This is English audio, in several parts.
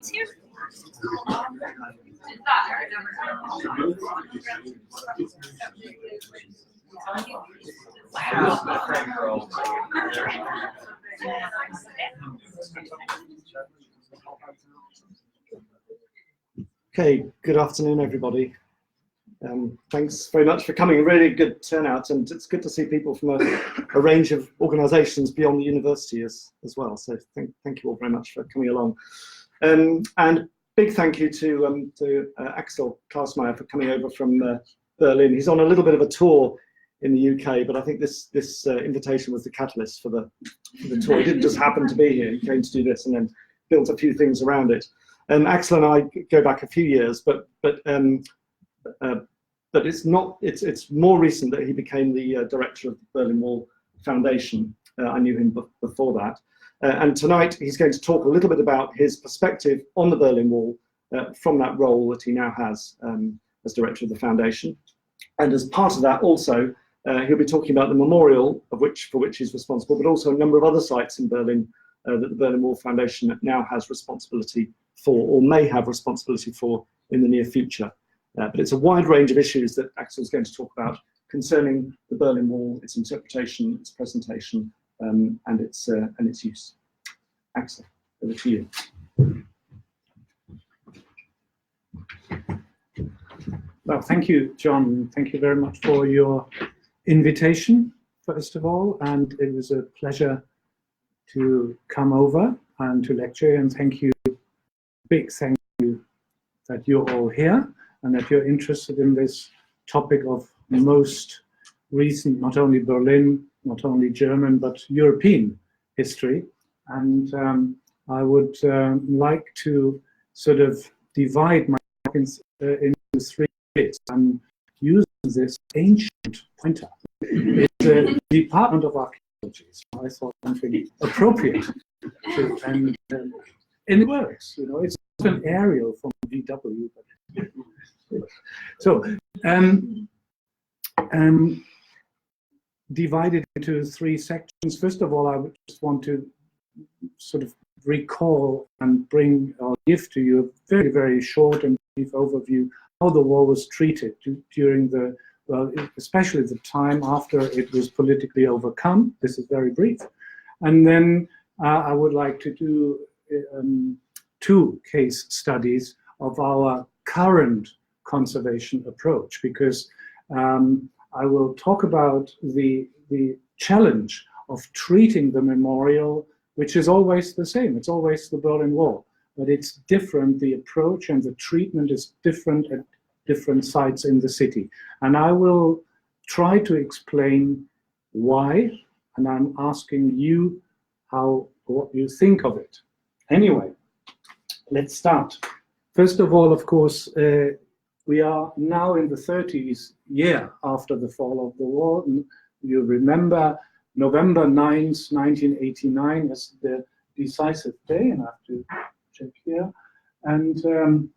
Okay, good afternoon, everybody. Thanks very much for coming. Really good turnout, and it's good to see people from a range of organisations beyond the university as well. So thank you all very much for coming along. And big thank you to Axel Klausmeier for coming over from Berlin. He's on a little bit of a tour in the UK, but I think this invitation was the catalyst for the tour. He didn't just happen to be here. He came to do this and then built a few things around it. Axel and I go back a few years, but it's more recent that he became the director of the Berlin Wall Foundation. I knew him before that. And tonight he's going to talk a little bit about his perspective on the Berlin Wall from that role that he now has as director of the foundation. And as part of that also, he'll be talking about the memorial for which he's responsible, but also a number of other sites in Berlin that the Berlin Wall Foundation now has responsibility for, or may have responsibility for in the near future. But it's a wide range of issues that Axel is going to talk about concerning the Berlin Wall, its interpretation, its presentation, and its use. Axel, over to you. Well, thank you, John. Thank you very much for your invitation, first of all, and it was a pleasure to come over and to lecture, and thank you, big thank you that you're all here and that you're interested in this topic of most recent, not only Berlin, not only German, but European history. And I would like to sort of divide my talk into three bits. I'm using this ancient pointer. It's the Department of Archaeology, so I thought something appropriate to, and it works, you know, it's an aerial from VW. So, divided into three sections. First of all, I would just want to sort of recall and bring or give to you a very, very short and brief overview how the war was treated during the, well, especially the time after it was politically overcome. This is very brief. And then I would like to do two case studies of our current conservation approach, because I will talk about the challenge of treating the memorial, which is always the same. It's always the Berlin Wall, but it's different. The approach and the treatment is different at different sites in the city. And I will try to explain why, and I'm asking you what you think of it. Anyway, let's start. First of all, of course, we are now in the 30th year after the fall of the wall. You remember November 9th, 1989 as the decisive day, and I have to check here. And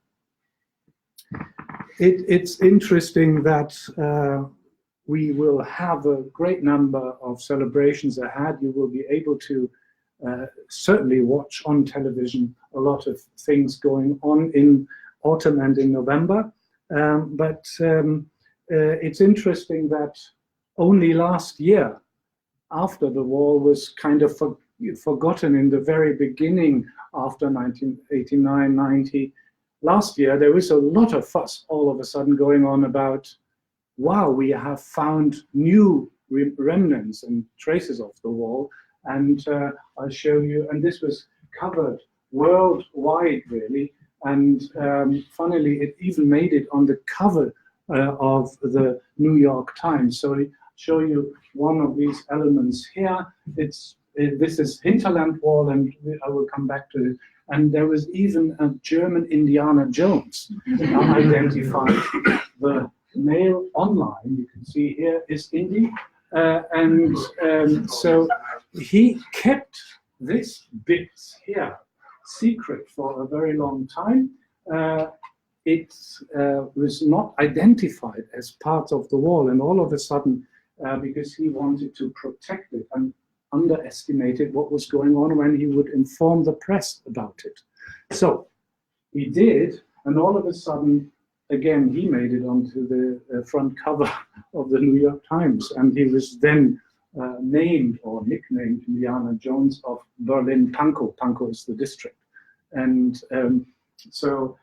it's interesting that we will have a great number of celebrations ahead. You will be able to certainly watch on television a lot of things going on in autumn and in November. But it's interesting that only last year, after the war was kind of forgotten in the very beginning after 1989-90, last year there was a lot of fuss all of a sudden going on about, wow, we have found new remnants and traces of the wall. And I'll show you, and this was covered worldwide really, and funnily it even made it on the cover of the New York Times. So I'll show you one of these elements here. This is Hinterland Wall, and I will come back to it. And there was even a German Indiana Jones identified. The mail online, you can see here, is Indy. So he kept this bit here secret for a very long time. It was not identified as part of the wall, and all of a sudden, because he wanted to protect it and underestimated what was going on when he would inform the press about it. So he did, and all of a sudden, again, he made it onto the front cover of the New York Times, and he was then named or nicknamed Indiana Jones of Berlin Pankow. Pankow is the district. And so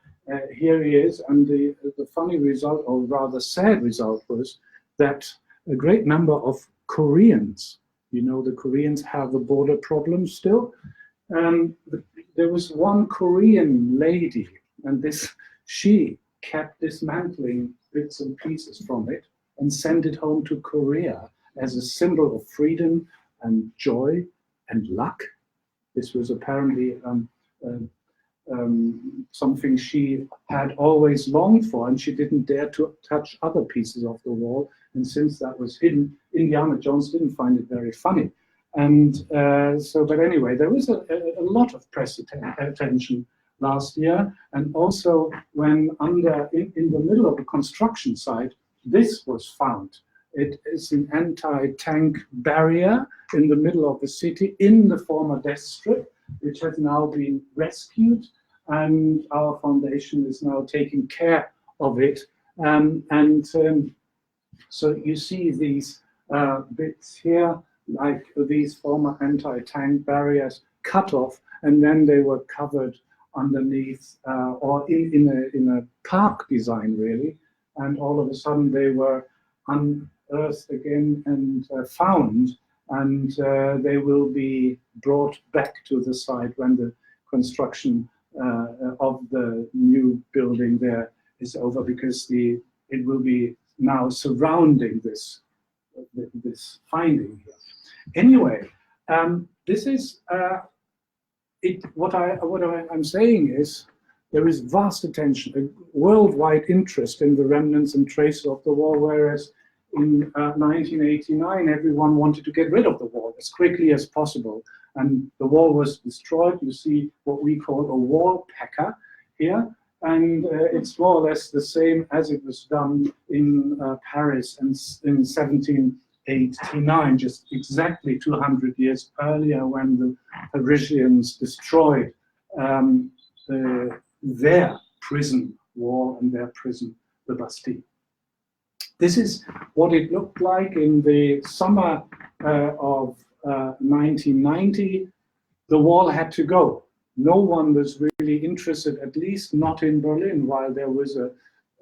here he is, and the funny result, or rather sad result, was that a great number of Koreans, you know, the Koreans have a border problem still. There was one Korean lady, and she kept dismantling bits and pieces from it and sent it home to Korea as a symbol of freedom and joy and luck. This was apparently something she had always longed for, and she didn't dare to touch other pieces of the wall. And since that was hidden, Indiana Jones didn't find it very funny. And but anyway, there was a lot of press attention last year, and also when in the middle of the construction site, this was found. It is an anti-tank barrier in the middle of the city in the former death strip, which has now been rescued, and our foundation is now taking care of it. So you see these bits here, like these former anti-tank barriers cut off, and then they were covered underneath or in a park design, really, and all of a sudden they were unearthed again and found, and they will be brought back to the site when the construction of the new building there is over, because it will be now surrounding this finding here. Anyway, this is what I'm saying is there is vast attention, a worldwide interest in the remnants and traces of the wall, whereas in 1989 everyone wanted to get rid of the wall as quickly as possible, and the wall was destroyed. You see what we call a wall Pecker here, and it's more or less the same as it was done in Paris in 1789, just exactly 200 years earlier, when the Parisians destroyed their prison wall and their prison, the Bastille. This is what it looked like in the summer of 1990. The wall had to go. No one was really interested, at least not in Berlin, while there was a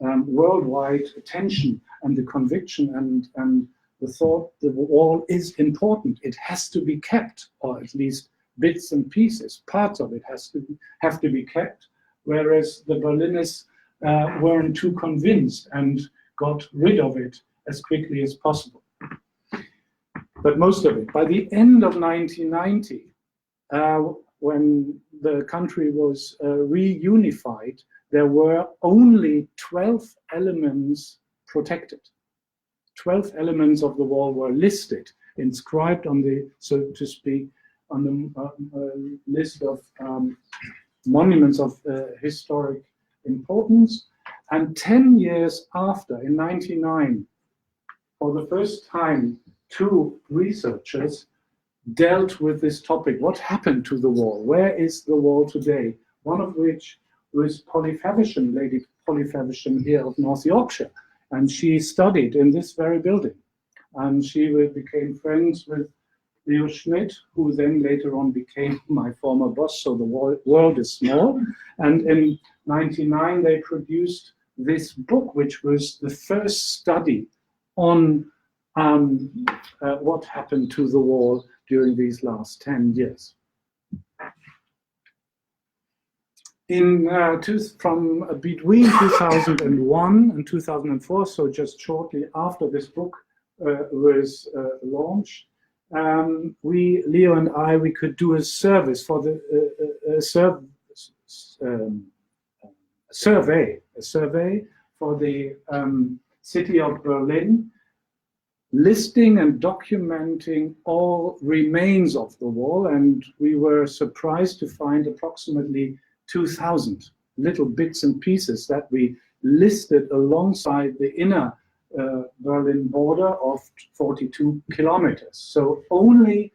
worldwide attention and the conviction and the thought the wall is important. It has to be kept, or at least bits and pieces, parts of it have to be kept, whereas the Berliners weren't too convinced and got rid of it as quickly as possible. But most of it. By the end of 1990, when the country was reunified, there were only 12 elements protected. 12 elements of the wall were listed, inscribed on the, so to speak, on the list of monuments of historic importance. And 10 years after, in 1999, for the first time, two researchers dealt with this topic. What happened to the wall? Where is the wall today? One of which was Polly Faversham, Lady Polly Faversham here of North Yorkshire. And she studied in this very building. And she became friends with Leo Schmidt, who then later on became my former boss, so the world is small. And in 1999, they produced this book, which was the first study on what happened to the wall during these last 10 years. From between 2001 and 2004, so just shortly after this book was launched, Leo and I, we could do a service for the survey for the city of Berlin, listing and documenting all remains of the wall, and we were surprised to find approximately 2,000 little bits and pieces that we listed alongside the inner Berlin border of 42 kilometers. So only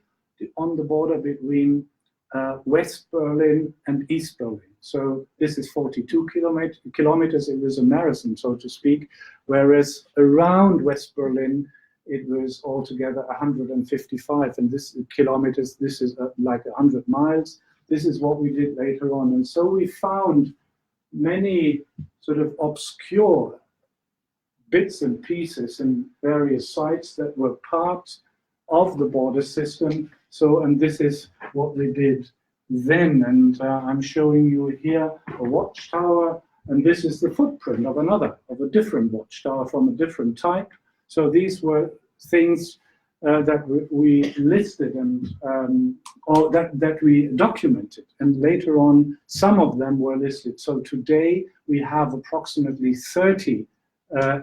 on the border between West Berlin and East Berlin. So this is 42 kilometers. It was a marathon, so to speak, whereas around West Berlin, it was altogether 155, and this kilometers, this is like 100 miles. This is what we did later on. And so we found many sort of obscure bits and pieces in various sites that were part of the border system. So, and this is what we did then. And I'm showing you here a watchtower, and this is the footprint of a different watchtower from a different type. So these were things that we listed and or that we documented, and later on some of them were listed. So today we have approximately 30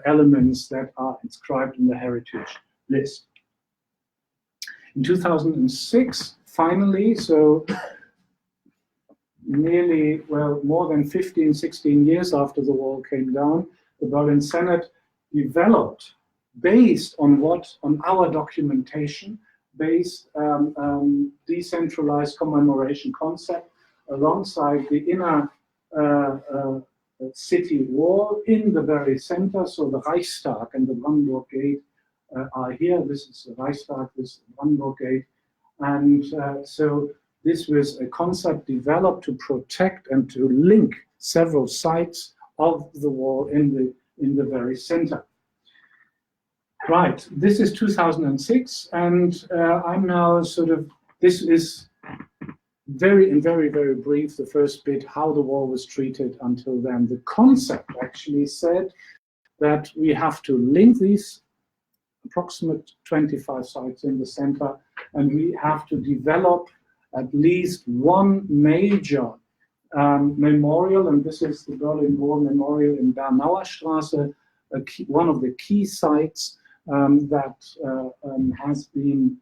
elements that are inscribed in the heritage list. In 2006, finally, so nearly, well, more than 15, 16 years after the wall came down, the Berlin Senate developed, based on our documentation, based decentralized commemoration concept alongside the inner city wall in the very center. So the Reichstag and the Brandenburg Gate are here. This is the Reichstag, this is the Brandenburg Gate. And so this was a concept developed to protect and to link several sites of the wall in the very center. Right, this is 2006, and I'm now sort of, this is very brief, the first bit, how the wall was treated until then. The concept actually said that we have to link these approximate 25 sites in the center, and we have to develop at least one major memorial, and this is the Berlin Wall Memorial in Bernauer Straße, one of the key sites that has been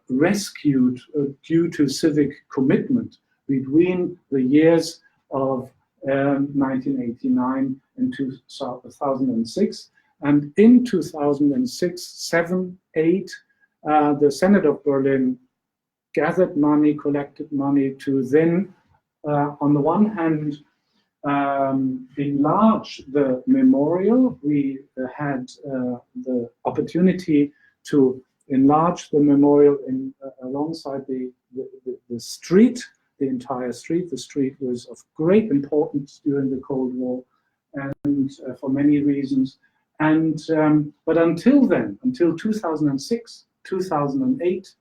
rescued due to civic commitment between the years of 1989 and 2006. And in 2006, 7, 8, the Senate of Berlin gathered money, collected money to then, on the one hand, enlarge the memorial. We had the opportunity to enlarge the memorial alongside the street, the entire street. The street was of great importance during the Cold War, and for many reasons. And but until then, until 2006, 2008,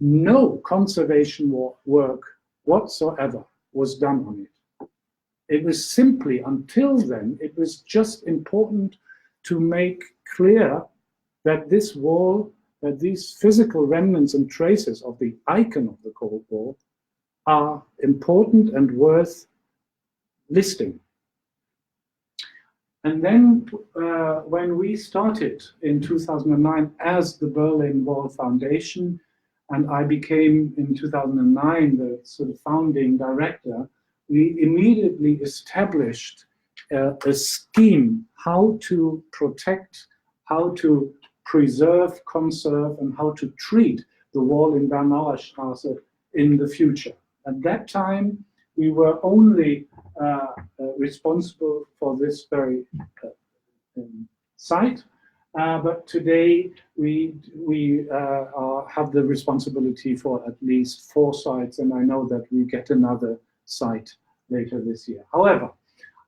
no conservation work whatsoever was done on it. It was simply, until then, it was just important to make clear that this wall, that these physical remnants and traces of the icon of the Cold War are important and worth listing. And then when we started in 2009 as the Berlin Wall Foundation, and I became in 2009 the sort of founding director, we immediately established a scheme how to protect, how to preserve, conserve, and how to treat the wall in Bernauer Straße in the future. At that time, we were only responsible for this very site, but today we have the responsibility for at least 4 sites, and I know that we get another site later this year. However,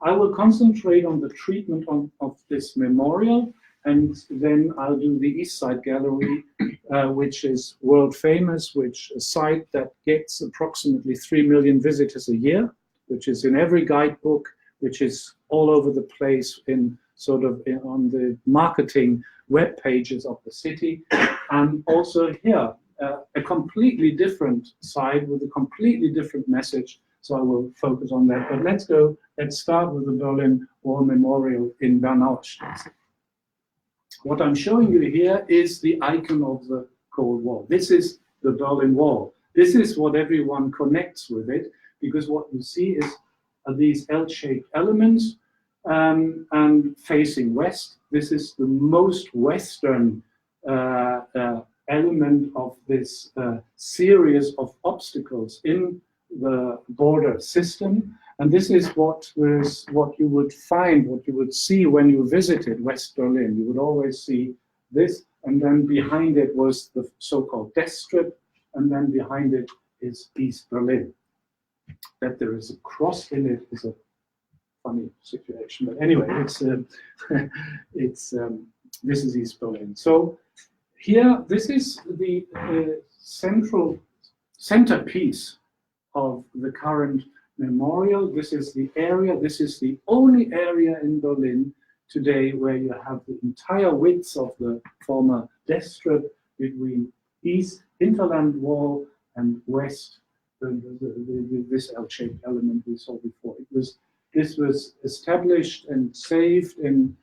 I will concentrate on the treatment of this memorial, and then I'll do the East Side Gallery, which is world famous, which is a site that gets approximately 3 million visitors a year, which is in every guidebook, which is all over the place in sort of on the marketing web pages of the city. And also here, a completely different site with a completely different message. So I will focus on that. But let's start with the Berlin Wall Memorial in Bernauer Straße. What I'm showing you here is the icon of the Cold War. This is the Berlin Wall. This is what everyone connects with it, because what you see is these L-shaped elements and facing west. This is the most western element of this series of obstacles in the border system. And this is what you would find, what you would see when you visited West Berlin. You would always see this, and then behind it was the so-called death strip, and then behind it is East Berlin. That there is a cross in it is a funny situation, but anyway, this is East Berlin. So here, this is the centerpiece of the current memorial. This is the area. This is the only area in Berlin today where you have the entire width of the former death strip between East Hinterland Wall and West, this L-shaped element we saw before. This was established and saved and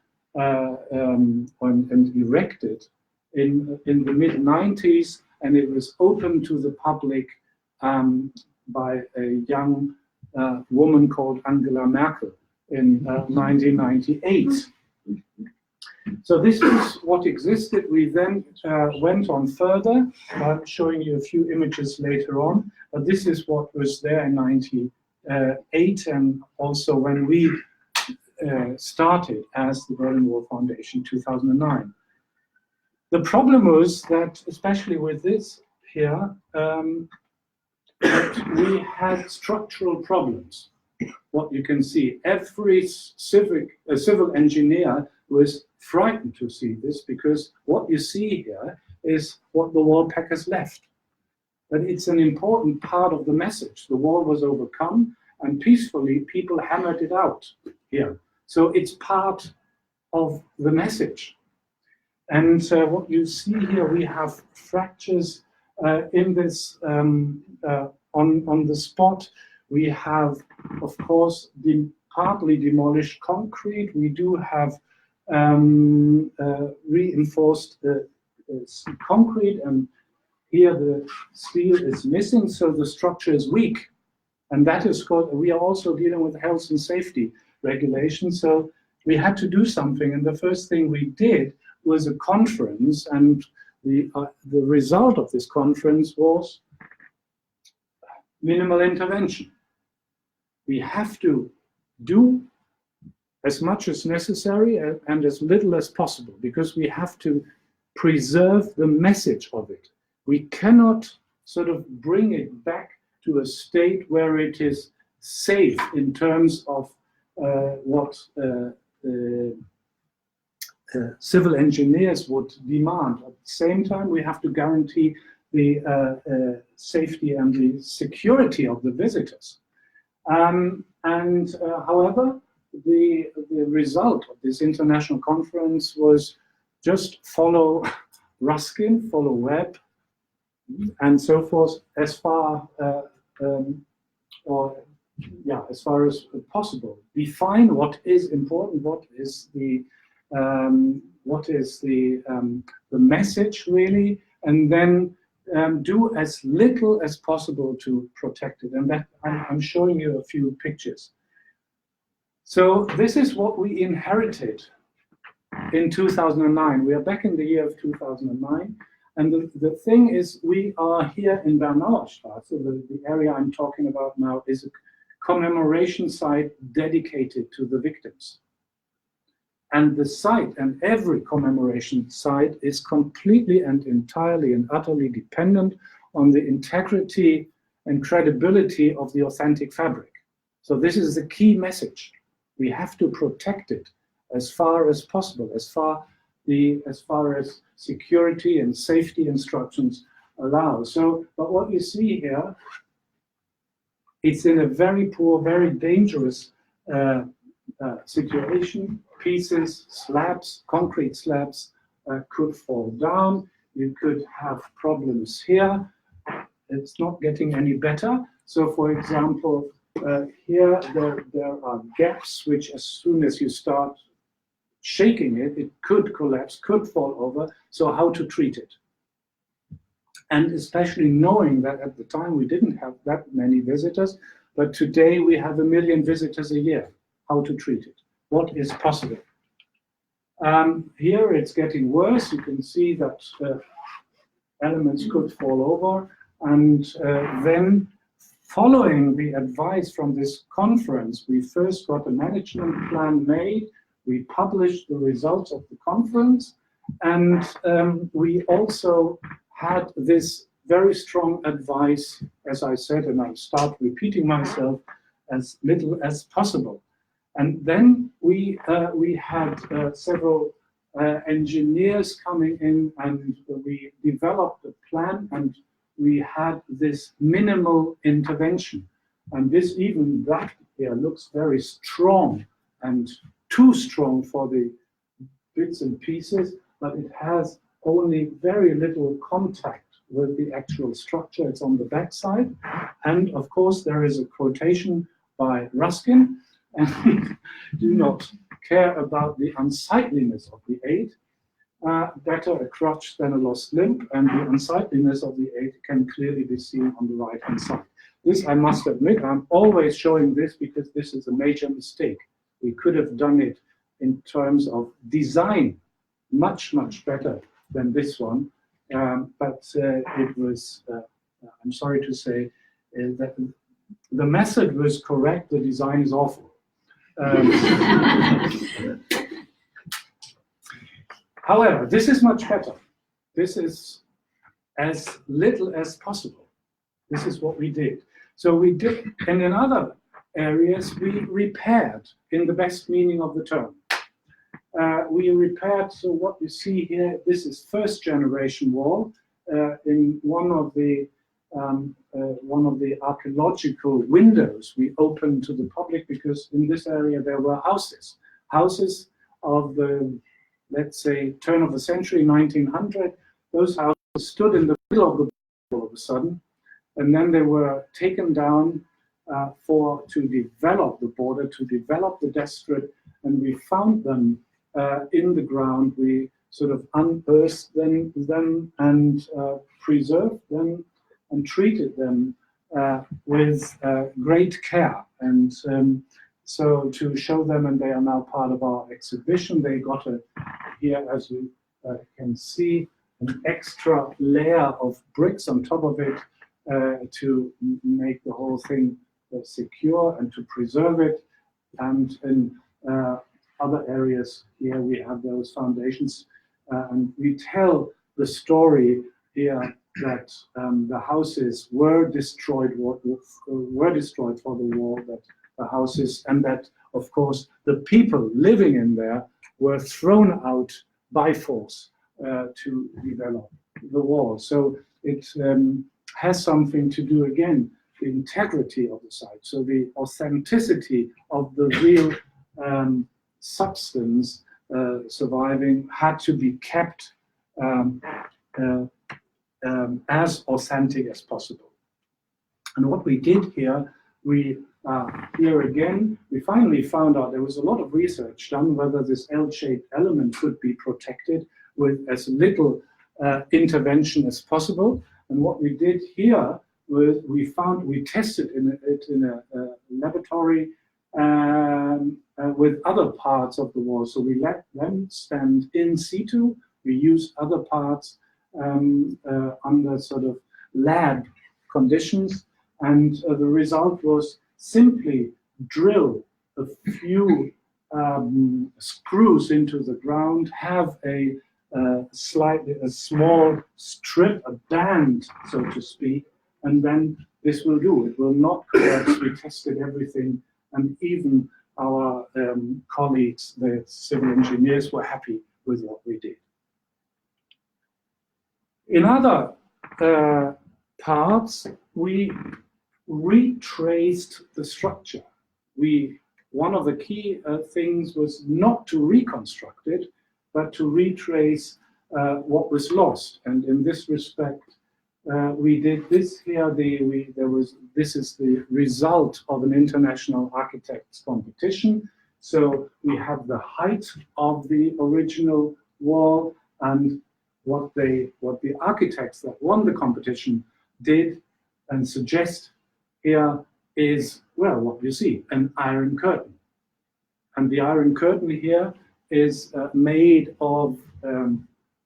erected in the mid-90s, and it was opened to the public by a young woman called Angela Merkel in 1998. So this is what existed. We then went on further. I'm showing you a few images later on, but this is what was there in 1998, and also when we started as the Berlin Wall Foundation, 2009. The problem was that, especially with this here, we had structural problems. What you can see, every civil engineer was frightened to see this, because what you see here is what the wall packers left. But it's an important part of the message. The wall was overcome, and peacefully people hammered it out here. So it's part of the message. And what you see here, we have fractures in this on the spot. We have, of course, the partly demolished concrete. We do have reinforced concrete, and here the steel is missing, so the structure is weak. And that is called, we are also dealing with health and safety regulations, so we had to do something. And the first thing we did was a conference, and the result of this conference was minimal intervention. We have to do as much as necessary and as little as possible, because we have to preserve the message of it. We cannot sort of bring it back to a state where it is safe in terms of what civil engineers would demand. At the same time, we have to guarantee the safety and the security of the visitors. However, the result of this international conference was just follow Ruskin, follow Webb, and so forth, as far as far as possible. Define what is important, what is the message really, and then do as little as possible to protect it. And that I'm showing you a few pictures. So this is what we inherited in 2009. We are back in the year of 2009. And the thing is, we are here in Bernauerstraße. The area I'm talking about now is a commemoration site dedicated to the victims. And the site, and every commemoration site, is completely and entirely and utterly dependent on the integrity and credibility of the authentic fabric. So this is the key message. We have to protect it as far as possible, as far as security and safety instructions allow. So, but what you see here, it's in a very poor, very dangerous situation. Pieces, slabs, concrete slabs could fall down. You could have problems here. It's not getting any better. So, for example, here there are gaps which, as soon as you start shaking it, it could collapse, could fall over. So how to treat it? And especially knowing that at the time we didn't have that many visitors, but today we have 1 million visitors a year. How to treat it? What is possible? Here it's getting worse. You can see that elements could fall over. And then, following the advice from this conference, we first got a management plan made. We published the results of the conference, and we also had this very strong advice, as I said, and I'll start repeating myself, as little as possible. And then we had several engineers coming in, and we developed a plan, and we had this minimal intervention. And this, even that here, looks very strong and too strong for the bits and pieces, but it has only very little contact with the actual structure. It's on the back side. And of course, there is a quotation by Ruskin, and do not care about the unsightliness of the aid. Better a crutch than a lost limb, and the unsightliness of the aid can clearly be seen on the right-hand side. This, I must admit, I'm always showing this because this is a major mistake. We could have done it in terms of design much, much better than this one. But it was, I'm sorry to say, that the method was correct, the design is awful. However, this is much better. This is as little as possible. This is what we did. So we did, and in other areas, we repaired in the best meaning of the term. We repaired, so what you see here, this is first generation wall in one of the archaeological windows we opened to the public, because in this area there were houses of the, let's say, turn of the century, 1900. Those houses stood in the middle of the all of a sudden, and then they were taken down to develop the border, to develop the district, and we found them in the ground. We sort of unearthed them and preserved them and treated them with great care. And so to show them, and they are now part of our exhibition. They got here, as you can see, an extra layer of bricks on top of it to make the whole thing secure and to preserve it. And in other areas here we have those foundations, and we tell the story here that the houses were destroyed for the war, that the houses, and that of course the people living in there were thrown out by force to develop the wall. So it has something to do, again, the integrity of the site, so the authenticity of the real substance surviving had to be kept as authentic as possible. And what we did here, here again, we finally found out there was a lot of research done whether this L-shaped element could be protected with as little intervention as possible. And what we did here was we tested it in a laboratory with other parts of the wall. So we let them stand in situ. We used other parts under sort of lab conditions. And the result was simply drill a few screws into the ground, have a small strip, a band, so to speak, and then this will do. It will not collapse. We tested everything, and even our colleagues, the civil engineers, were happy with what we did. In other parts, we retraced the structure. One of the key things was not to reconstruct it, but to retrace what was lost. And in this respect, we did this here. This is the result of an international architects competition. So we have the height of the original wall, and what the architects that won the competition did and suggest here is, well, what you see, an iron curtain. And the iron curtain here is made of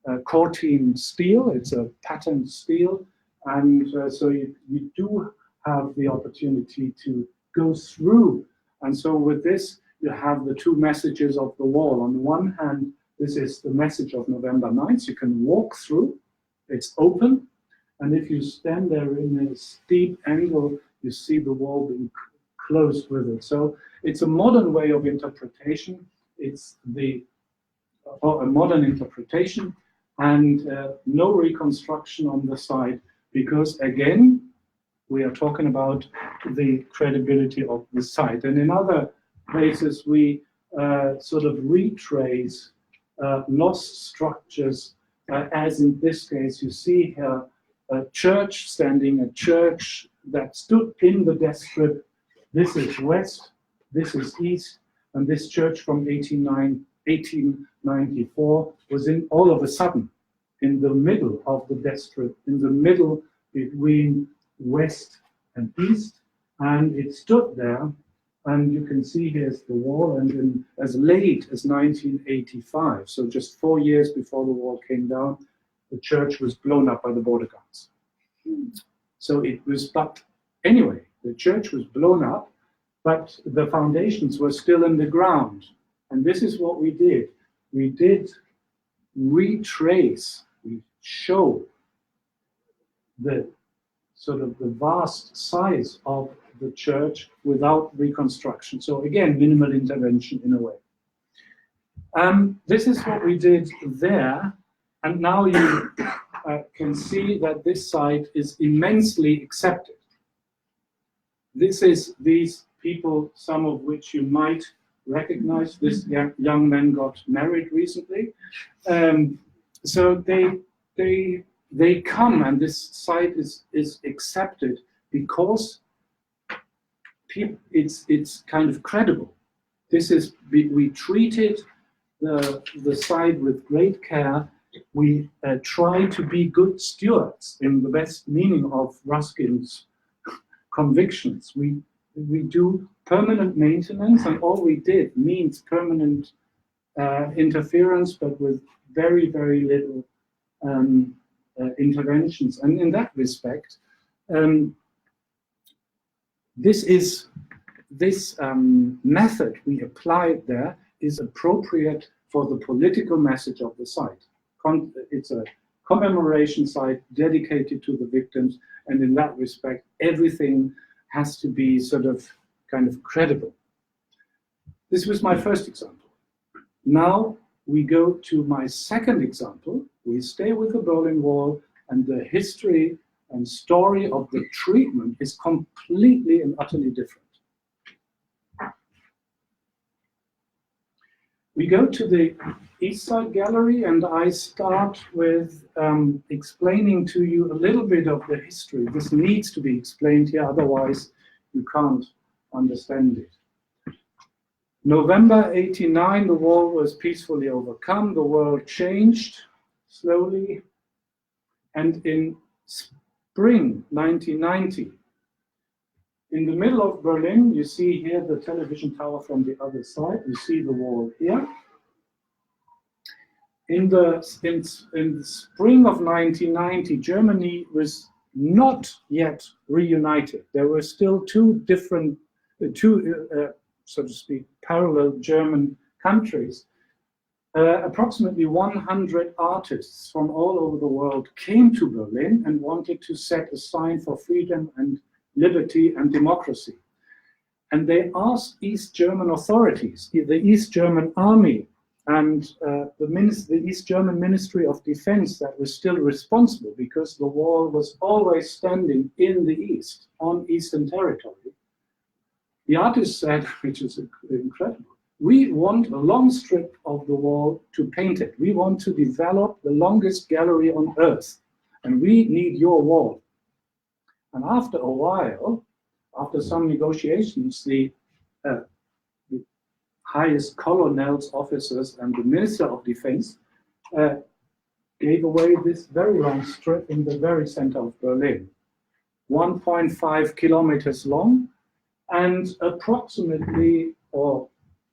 cortine steel. It's a patterned steel, and so you do have the opportunity to go through. And so with this, you have the two messages of the wall. On the one hand, this is the message of November 9th. You can walk through. It's open. And if you stand there in a steep angle, you see the wall being closed with it. So it's a modern way of interpretation. It's a modern interpretation, and no reconstruction on the side, because again, we are talking about the credibility of the site. And in other places, we sort of retrace lost structures, as in this case, you see here a church standing, a church that stood in the death strip. This is west, this is east, and this church from 1894 was in all of a sudden in the middle of the death strip, in the middle between west and east, and it stood there. And you can see here's the wall, and in, as late as 1985, so just 4 years before the wall came down, the church was blown up by the border guards. So it was, but anyway, the church was blown up, but the foundations were still in the ground. And this is what we did. We did retrace, we show the sort of the vast size of the church without reconstruction. So again, minimal intervention in a way. This is what we did there. And now you can see that this site is immensely accepted. This is these people, some of which you might recognize. This young man got married recently. So they come, and this site is accepted because it's kind of credible. This is, we treated the site with great care. We try to be good stewards in the best meaning of Ruskin's convictions. We do permanent maintenance, and all we did means permanent interference, but with very, very little interventions. And in that respect, this method we applied there is appropriate for the political message of the site. It's a commemoration site dedicated to the victims, and in that respect, everything has to be sort of kind of credible. This was my first example. Now we go to my second example. We stay with the Berlin Wall, and the history and story of the treatment is completely and utterly different. We go to the East Side Gallery, and I start with explaining to you a little bit of the history. This needs to be explained here, otherwise you can't understand it. November '89, the wall was peacefully overcome. The world changed slowly. And in spring 1990, in the middle of Berlin, you see here the television tower from the other side. You see the wall here. In the spring of 1990, Germany was not yet reunited. There were still two different, so to speak, parallel German countries. Approximately 100 artists from all over the world came to Berlin and wanted to set a sign for freedom and liberty and democracy. And they asked East German authorities, the East German army and the East German Ministry of Defense, that was still responsible because the wall was always standing in the East, on Eastern territory. The artists said, which is incredible, we want a long strip of the wall to paint it. We want to develop the longest gallery on earth, and we need your wall. And after a while, after some negotiations, the highest colonels, officers, and the Minister of Defense gave away this very long strip in the very center of Berlin, 1.5 kilometers long, and approximately, or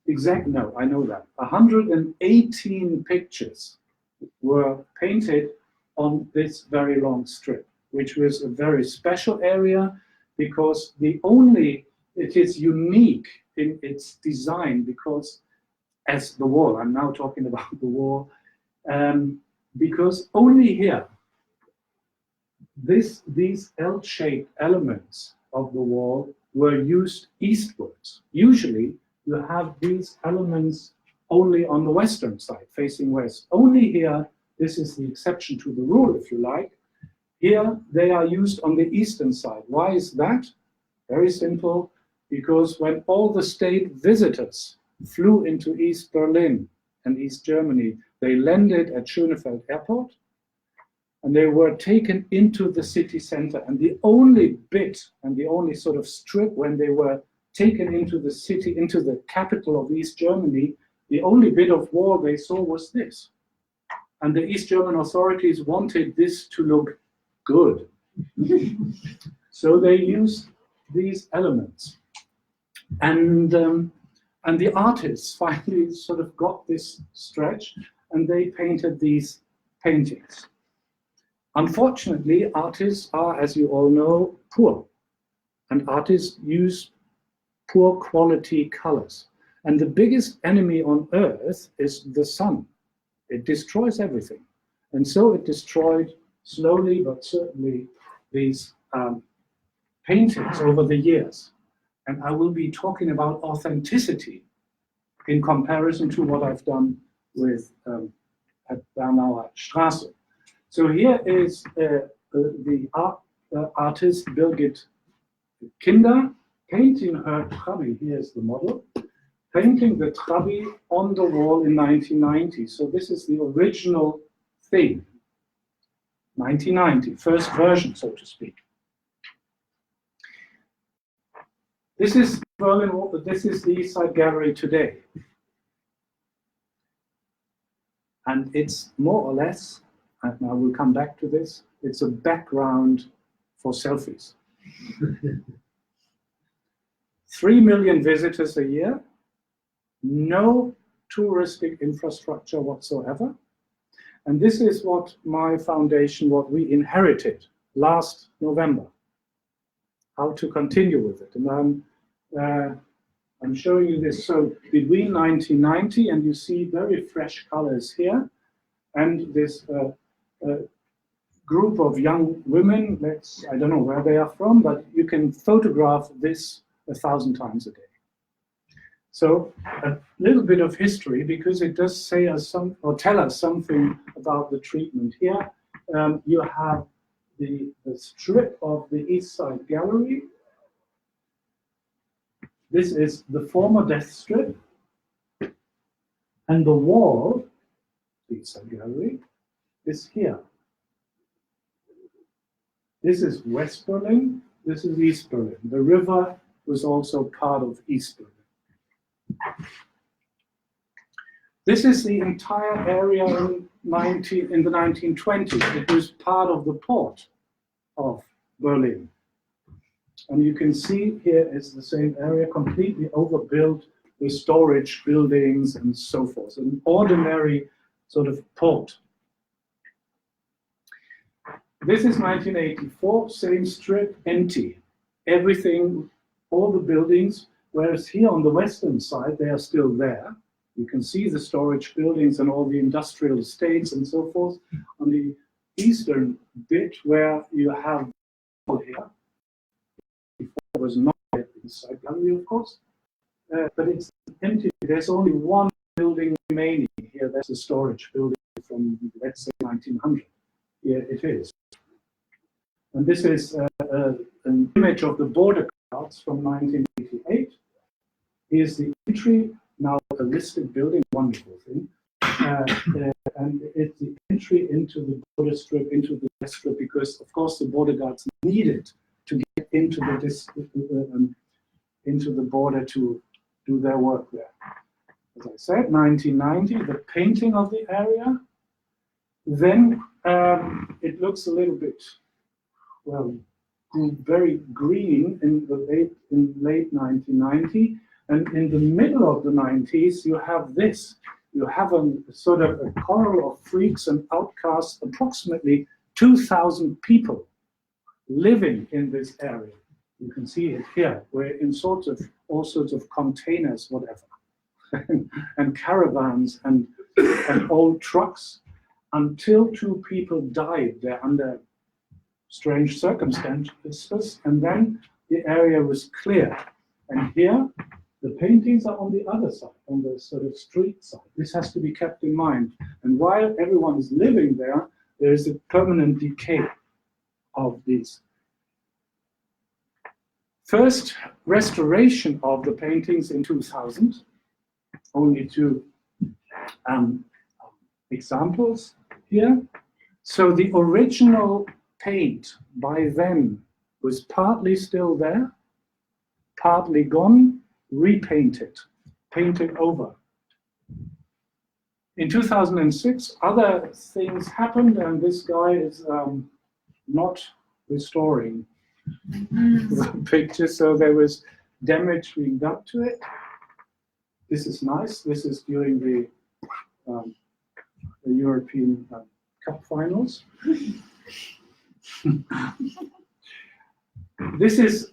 exact, no, I know that, 118 pictures were painted on this very long strip, which was a very special area because it is unique in its design because as the wall, I'm now talking about the wall, because only here, these L-shaped elements of the wall were used eastwards. Usually, you have these elements only on the western side, facing west. Only here, this is the exception to the rule, if you like. Here, they are used on the eastern side. Why is that? Very simple, because when all the state visitors flew into East Berlin and East Germany, they landed at Schönefeld Airport, and they were taken into the city center. And the only bit and the only sort of strip when they were taken into the city, into the capital of East Germany, the only bit of wall they saw was this. And the East German authorities wanted this to look good. So they used these elements. And the artists finally sort of got this stretch and they painted these paintings. Unfortunately, artists are, as you all know, poor. And artists use poor quality colors. And the biggest enemy on earth is the sun. It destroys everything. And so it destroyed slowly but certainly these paintings over the years. And I will be talking about authenticity in comparison to what I've done with at Bernauer Straße. So here is the artist Birgit Kinder painting her Trabi. Here's the model. Painting the Trabi on the wall in 1990. So this is the original thing. 1990, first version, so to speak. This is Berlin. This is the East Side Gallery today. And it's more or less, and I will come back to this, it's a background for selfies. 3 million visitors a year, no touristic infrastructure whatsoever. And this is what my foundation, what we inherited last November, how to continue with it. And I'm showing you this. So between 1990, and you see very fresh colors here, and this group of young women, I don't know where they are from, but you can photograph this 1,000 times a day. So a little bit of history, because it does say us some, or tell us something about the treatment. Here you have the strip of the East Side Gallery. This is the former death strip. And the wall, the East Side Gallery, is here. This is West Berlin, this is East Berlin. The river was also part of East Berlin. This is the entire area in the 1920s. It was part of the port of Berlin. And you can see here is the same area, completely overbuilt with storage buildings and so forth. An ordinary sort of port. This is 1984, same strip, empty. Everything, all the buildings, whereas here on the western side, they are still there. You can see the storage buildings and all the industrial estates and so forth. On the eastern bit, where you have here, before it was not the East Side Gallery, of course, but it's empty. There's only one building remaining here. That's a storage building from, let's say, 1900. Here it is. And this is an image of the border cards from 1988. Here's the entry, now a listed building, wonderful thing. And it's the entry into the border strip, into the west strip, because of course the border guards needed to get into the border to do their work there. As I said, 1990, the painting of the area. Then it looks a little bit, well, very green in the late 1990. And in the middle of the 90s, you have this. you have a sort of a corral of freaks and outcasts, approximately 2,000 people living in this area. You can see it here. We're in all sorts of containers, whatever, and caravans and old trucks, until 2 people died there under strange circumstances, and then the area was clear. And here, the paintings are on the other side, on the sort of street side. This has to be kept in mind. And while everyone is living there, there is a permanent decay of these. First restoration of the paintings in 2000, only 2 examples here. So the original paint by then was partly still there, partly gone, repainted, painted over. In 2006, other things happened, and this guy is not restoring the picture, so there was damage being done to it. This is nice. This is during the European Cup finals. This is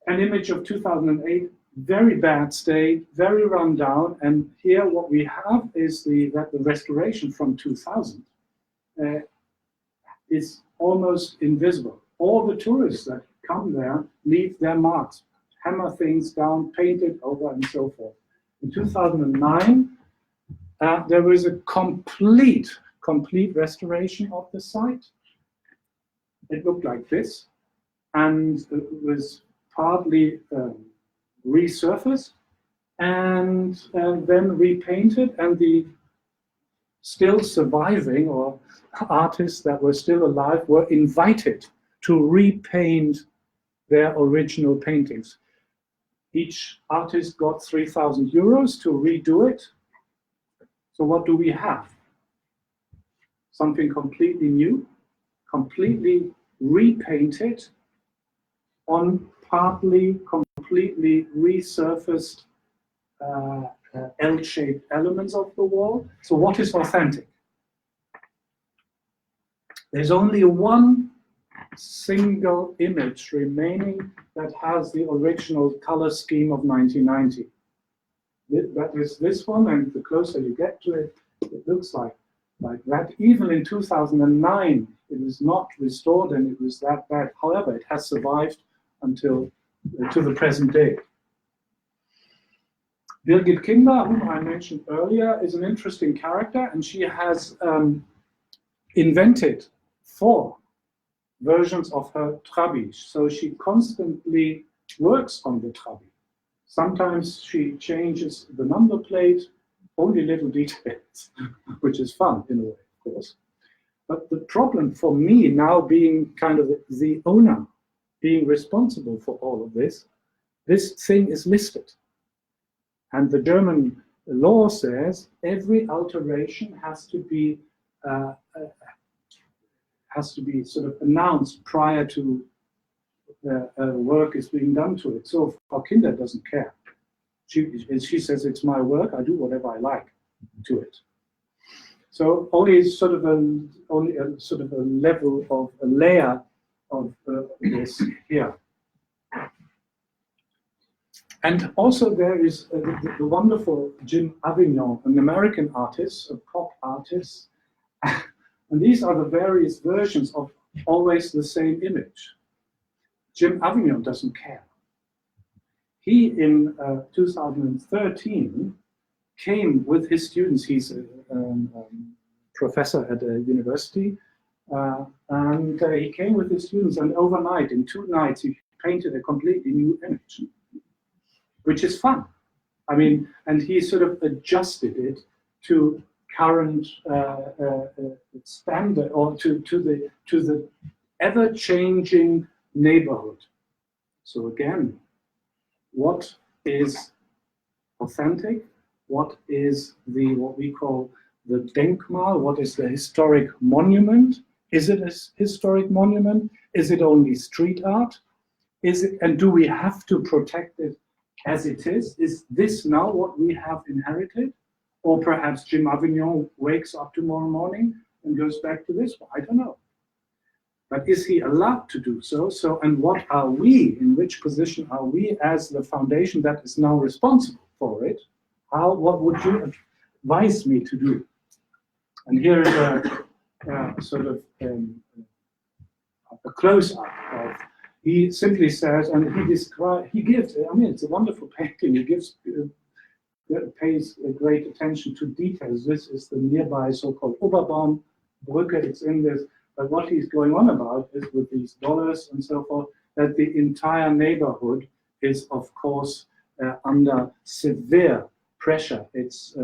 an image of 2008, very bad state, very run down, and here what we have is that the restoration from 2000 is almost invisible. All the tourists that come there leave their marks, hammer things down, paint it over, and so forth. In 2009, there was a complete restoration of the site. It looked like this, and it was partly resurfaced and then repainted, and the still surviving or artists that were still alive were invited to repaint their original paintings. Each artist got 3,000 euros to redo it. So what do we have? Something completely new, completely repainted on partly completely resurfaced L-shaped elements of the wall. So what is authentic? There's only one single image remaining that has the original color scheme of 1990. That is this one, and the closer you get to it, it looks like that. Even in 2009, it was not restored and it was that bad. However, it has survived until to the present day. Birgit Kinder, whom I mentioned earlier, is an interesting character, and she has invented 4 versions of her Trabi. So she constantly works on the Trabi. Sometimes she changes the number plate, only little details, which is fun in a way, of course. But the problem for me now, being kind of the owner, being responsible for all of this thing is listed. And the German law says every alteration has to be sort of announced prior to work is being done to it. So Frau Kinder doesn't care. She says, it's my work, I do whatever I like to it. So only sort of a level of a layer of this here. And also there is the wonderful Jim Avignon, an American artist, a pop artist. And these are the various versions of always the same image. Jim Avignon doesn't care. He, in 2013, came with his students. He's a professor at a university. And he came with his students, and overnight, in 2 nights, he painted a completely new image, which is fun. I mean, and he sort of adjusted it to current standard, or to the ever-changing neighborhood. So again, what is authentic? What is what we call the Denkmal? What is the historic monument? Is it a historic monument? Is it only street art? Is it, and do we have to protect it as it is? Is this now what we have inherited? Or perhaps Jim Avignon wakes up tomorrow morning and goes back to this one. I don't know. But is he allowed to do so? And what are we, in which position are we as the foundation that is now responsible for it? What would you advise me to do? And here is a sort of a close-up of, he simply says, and he gives, I mean, it's a wonderful painting, he gives, pays great attention to details. This is the nearby so-called Oberbaumbrücke, it's in this, but what he's going on about is with these dollars and so forth, that the entire neighborhood is, of course, under severe pressure. It's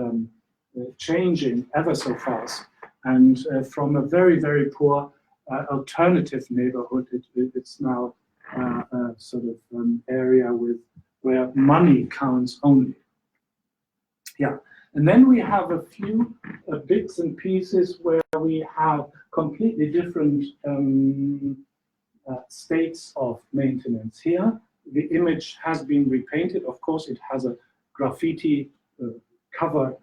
changing ever so fast. And from a very, very poor alternative neighborhood, it's now a sort of area where money counts only. Yeah, and then we have a few bits and pieces where we have completely different states of maintenance. Here, the image has been repainted. Of course, it has a graffiti cover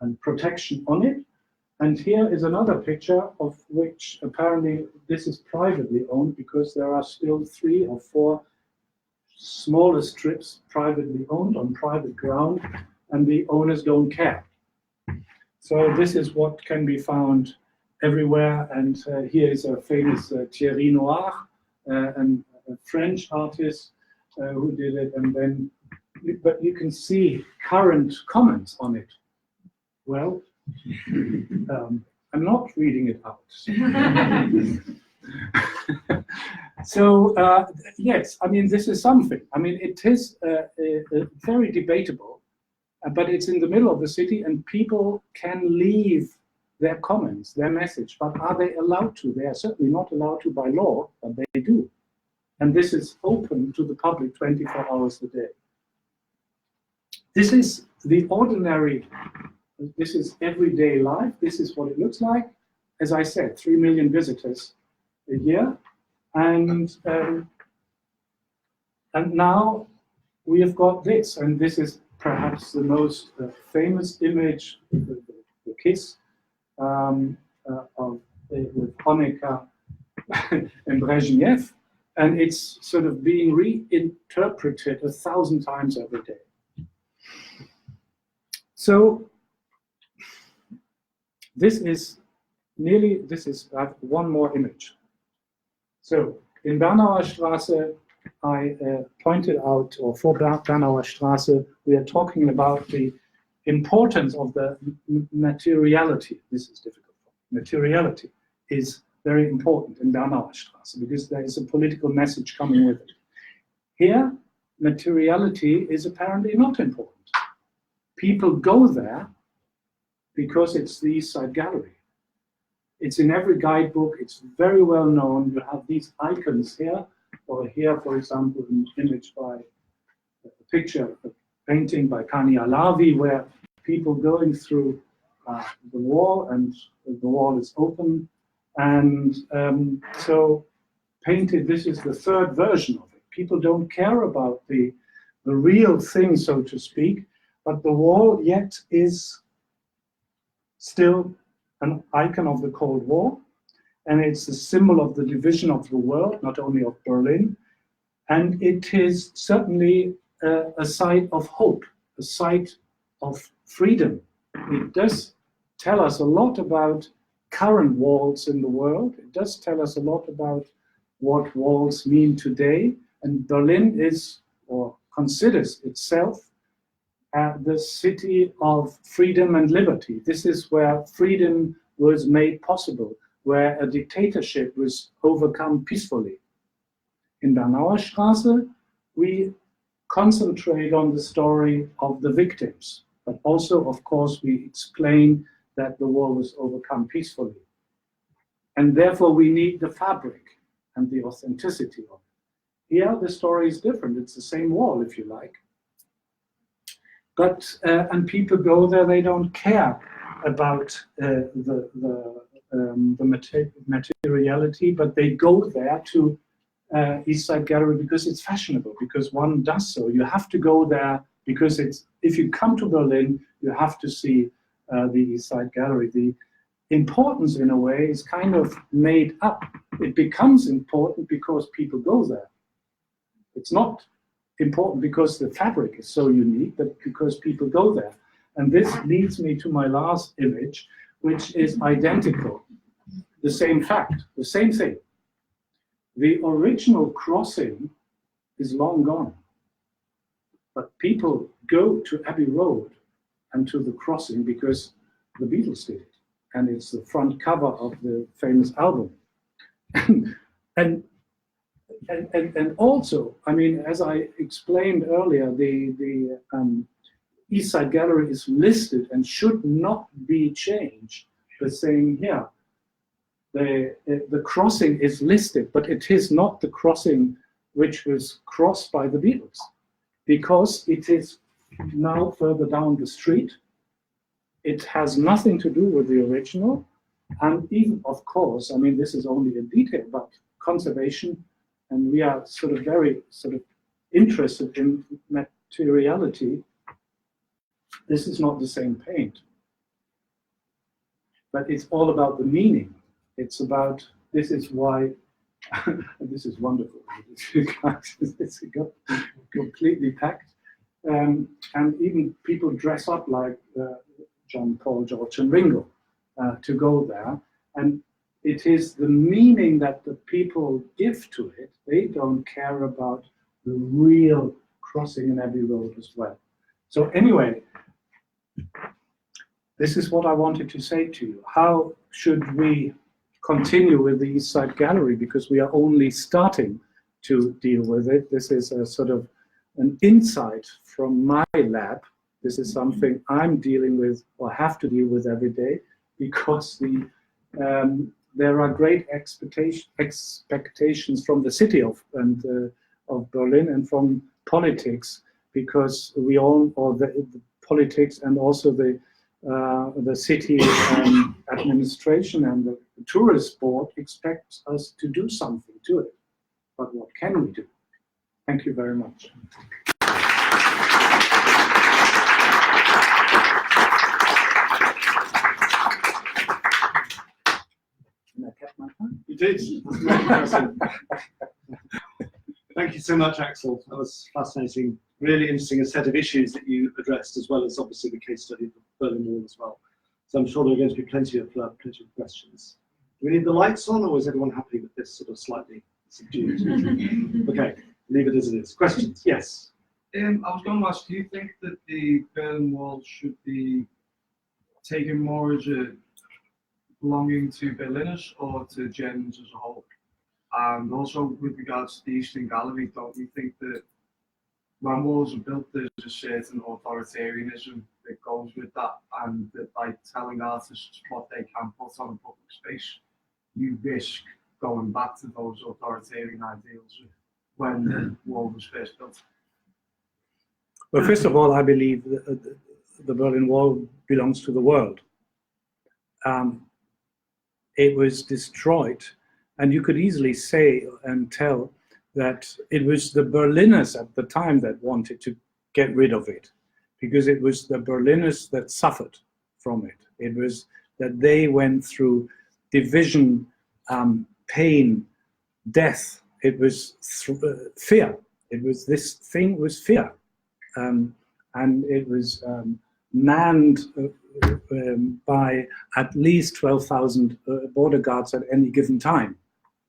and protection on it. And here is another picture of which apparently this is privately owned, because there are still 3 or 4 smaller strips privately owned on private ground, and the owners don't care. So this is what can be found everywhere. And here is a famous Thierry Noir, and a French artist who did it. And then, but you can see current comments on it. Well, I'm not reading it out. So yes, I mean, this is something. I mean, it is very debatable, but it's in the middle of the city, and people can leave their comments, their message. But are they allowed to? They are certainly not allowed to by law, but they do. And this is open to the public 24 hours a day. This is the ordinary. This is everyday life. This is what it looks like. As I said, 3 million visitors a year. And now we have got this. And this is perhaps the most famous image, the kiss with Honecker and Brezhnev. And it's sort of being reinterpreted 1,000 times every day. So this is one more image. So in Bernauer Straße, I pointed out, or for Bernauer Straße, we are talking about the importance of the materiality. This is difficult. Materiality is very important in Bernauer Straße because there is a political message coming with it. Here, materiality is apparently not important. People go there because it's the East Side Gallery. It's in every guidebook, it's very well known. You have these icons here, or here, for example, an image by a picture, a painting by Kani Alavi, where people going through the wall, and the wall is open. And so painted, this is the 3rd version of it. People don't care about the real thing, so to speak, but the wall yet is still an icon of the Cold War, and it's a symbol of the division of the world, not only of Berlin, and it is certainly a site of hope, a site of freedom. It does tell us a lot about current walls in the world. It does tell us a lot about what walls mean today, and Berlin is, or considers itself, the city of freedom and liberty. This is where freedom was made possible, where a dictatorship was overcome peacefully. In Bernauer Straße, we concentrate on the story of the victims, but also, of course, we explain that the war was overcome peacefully. And therefore, we need the fabric and the authenticity of it. Here, the story is different. It's the same wall, if you like. But, and people go there, they don't care about the materiality, but they go there to East Side Gallery because it's fashionable, because one does so. You have to go there because it's, if you come to Berlin, you have to see the East Side Gallery. The importance, in a way, is kind of made up. It becomes important because people go there. It's not important because the fabric is so unique, but because people go there. And this leads me to my last image, which is identical. The same fact, the same thing. The original crossing is long gone. But people go to Abbey Road and to the crossing because the Beatles did it. And it's the front cover of the famous album. and also, I mean, as I explained earlier, the East Side Gallery is listed and should not be changed. By saying here, the crossing is listed, but it is not the crossing which was crossed by the Beatles, because it is now further down the street. It has nothing to do with the original, and even, of course, I mean, this is only a detail, but conservation, and we are sort of very interested in materiality. This is not the same paint, but it's all about the meaning. It's about, this is why, this is wonderful. It's completely packed. And even people dress up like John, Paul, George, and Ringo to go there. And it is the meaning that the people give to it. They don't care about the real crossing in Abbey Road as well. So anyway, this is what I wanted to say to you. How should we continue with the East Side Gallery? Because we are only starting to deal with it. This is a sort of an insight from my lab. This is something I'm dealing with or have to deal with every day, because there are great expectations from the city of Berlin and from politics, because we all, or the politics and also the city administration and the tourist board expects us to do something to it. But what can we do? Thank you very much. And I kept my time. You did. Very impressive. Thank you so much, Axel. That was fascinating. Really interesting, a set of issues that you addressed, as well as obviously the case study of the Berlin Wall as well. So I'm sure there are going to be plenty of questions. Do we need the lights on, or is everyone happy with this sort of slightly subdued? Okay, leave it as it is. Questions? Yes. I was going to ask, do you think that the Berlin Wall should be taken more as a belonging to Berliners or to Germans as a whole? And also with regards to the Eastern Gallery, don't you think that when walls are built, there's a certain authoritarianism that goes with that, and that by telling artists what they can put on a public space, you risk going back to those authoritarian ideals when the wall was first built? Well, first of all, I believe the Berlin Wall belongs to the world. It was destroyed, and you could easily say and tell that it was the Berliners at the time that wanted to get rid of it, because it was the Berliners that suffered from it. It was that they went through division, pain, death. It was fear. It was, this thing was fear. And it was manned by at least 12,000 border guards at any given time.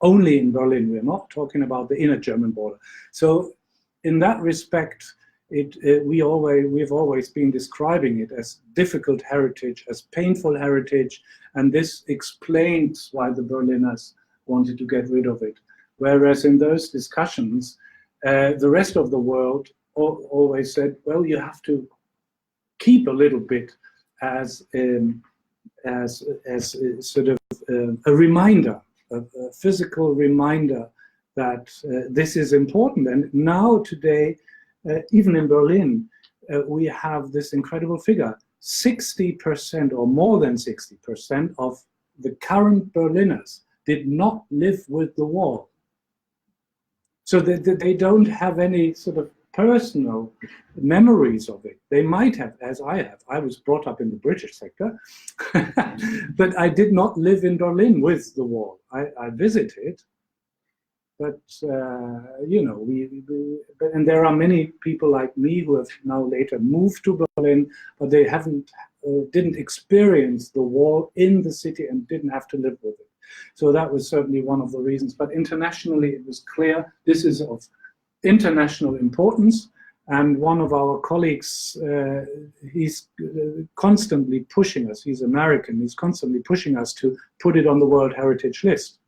Only in Berlin. We're not talking about the inner German border. So in that respect, we've always been describing it as difficult heritage, as painful heritage, and this explains why the Berliners wanted to get rid of it. Whereas in those discussions, the rest of the world always said, well, you have to keep a little bit as sort of a reminder, a physical reminder that this is important. And now today, even in Berlin, we have this incredible figure. 60% or more than 60% of the current Berliners did not live with the wall. So they don't have any sort of personal memories of it. They might have, as I have. I was brought up in the British sector, but I did not live in Berlin with the wall. I visited, but you know, and there are many people like me who have now later moved to Berlin, but they didn't experience the wall in the city and didn't have to live with it. So that was certainly one of the reasons. But internationally, it was clear this is of international importance. And one of our colleagues, he's constantly pushing us. He's American. He's constantly pushing us to put it on the World Heritage List.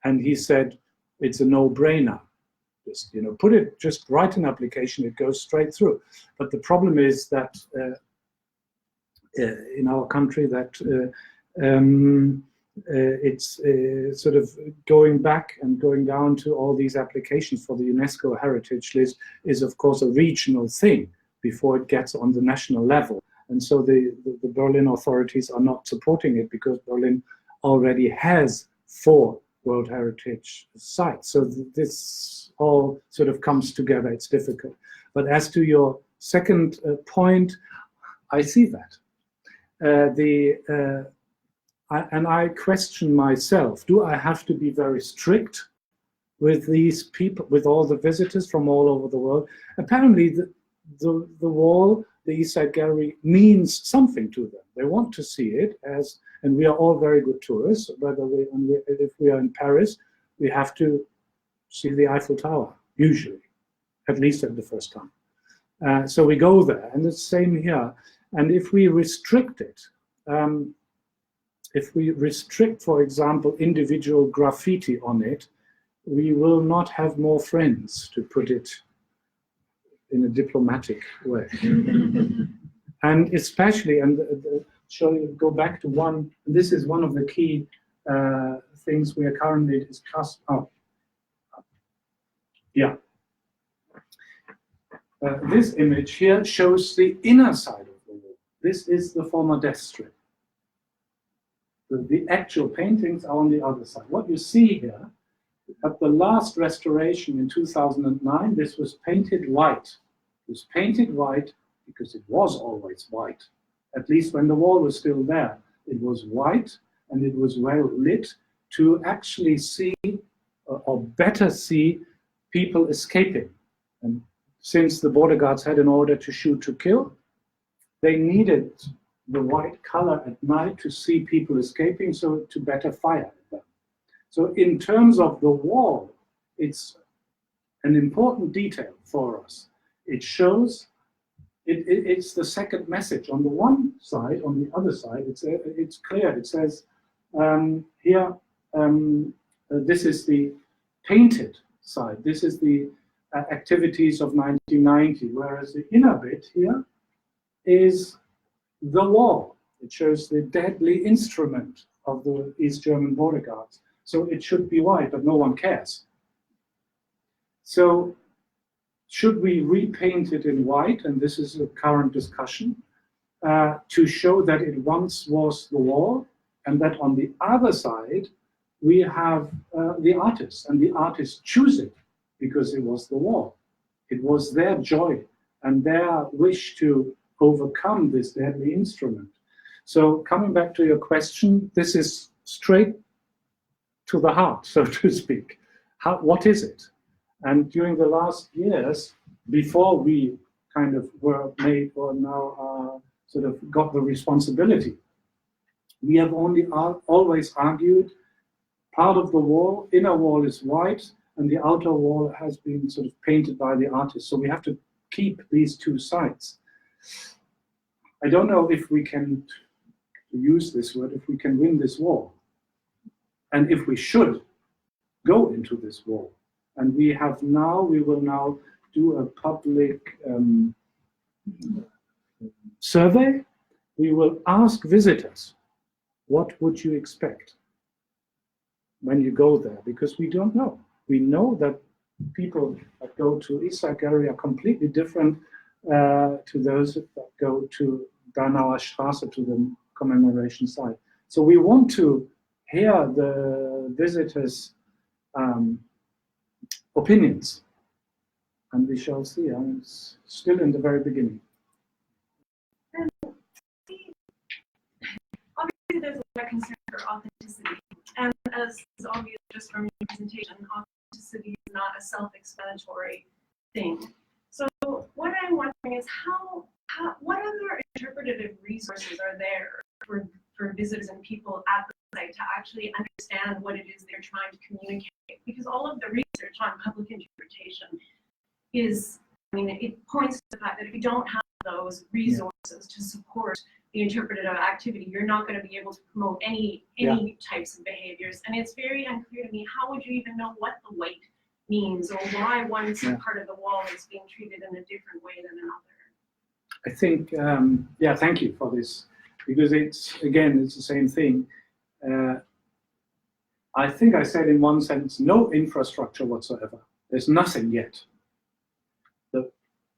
And he said, it's a no-brainer. Just, you know, just write an application. It goes straight through. But the problem is that in our country that it's sort of going back and going down to all these applications for the UNESCO Heritage List is, of course, a regional thing before it gets on the national level. And so the Berlin authorities are not supporting it because Berlin already has 4 World Heritage sites. So this all sort of comes together. It's difficult. But as to your second point, I see that. And I question myself, do I have to be very strict with these people, with all the visitors from all over the world? Apparently the wall, the East Side Gallery, means something to them. They want to see it, and we are all very good tourists. If we are in Paris, we have to see the Eiffel Tower, usually, at least at the first time. So we go there, and it's the same here. And if we restrict it, if we restrict, for example, individual graffiti on it, we will not have more friends, to put it in a diplomatic way. And especially, and shall we go back to one, this is one of the key things we are currently discussing. This image here shows the inner side of the wall. This is the former death strip. The actual paintings are on the other side. What you see here, at the last restoration in 2009, this was painted white. It was painted white because it was always white. At least when the wall was still there, it was white and it was well lit to actually see, or better see, people escaping. And since the border guards had an order to shoot to kill, they needed the white color at night to see people escaping, so to better fire at them. So in terms of the wall, it's an important detail for us. It shows, it's the second message. On the one side, on the other side, it's clear. It says here, this is the painted side. This is the activities of 1990, whereas the inner bit here is the wall. It shows the deadly instrument of the East German border guards. So it should be white, but no one cares. So should we repaint it in white? And this is a current discussion, to show that it once was the wall, and that on the other side, we have the artists, and the artists choose it because it was the wall. It was their joy and their wish to overcome this deadly instrument. So coming back to your question, this is straight to the heart, so to speak. What is it? And during the last years, before we kind of were made, or now sort of got the responsibility, we have always argued part of the wall, inner wall is white, and the outer wall has been sort of painted by the artist. So we have to keep these two sides. I don't know if we can, to use this word, if we can win this war, and if we should go into this war. And we will now do a public survey. We will ask visitors, what would you expect when you go there? Because we don't know. We know that people that go to East Side Gallery are completely different to those that go to Bernauer Straße, to the commemoration site. So we want to hear the visitors' opinions. and we shall see. It's still in the very beginning. Obviously, there's a concern for authenticity, and as is obvious just from your presentation, authenticity is not a self-explanatory thing. So what I'm wondering is what other interpretative resources are there for visitors and people at the site to actually understand what it is they're trying to communicate? Because all of the research on public interpretation is, I mean, it points to the fact that if you don't have those resources to support the interpretative activity, you're not going to be able to promote any types of behaviors. And it's very unclear to me, how would you even know what the weight means, or why one part of the wall is being treated in a different way than another? I think, thank you for this, because it's the same thing. I think I said in one sentence, no infrastructure whatsoever. There's nothing yet. The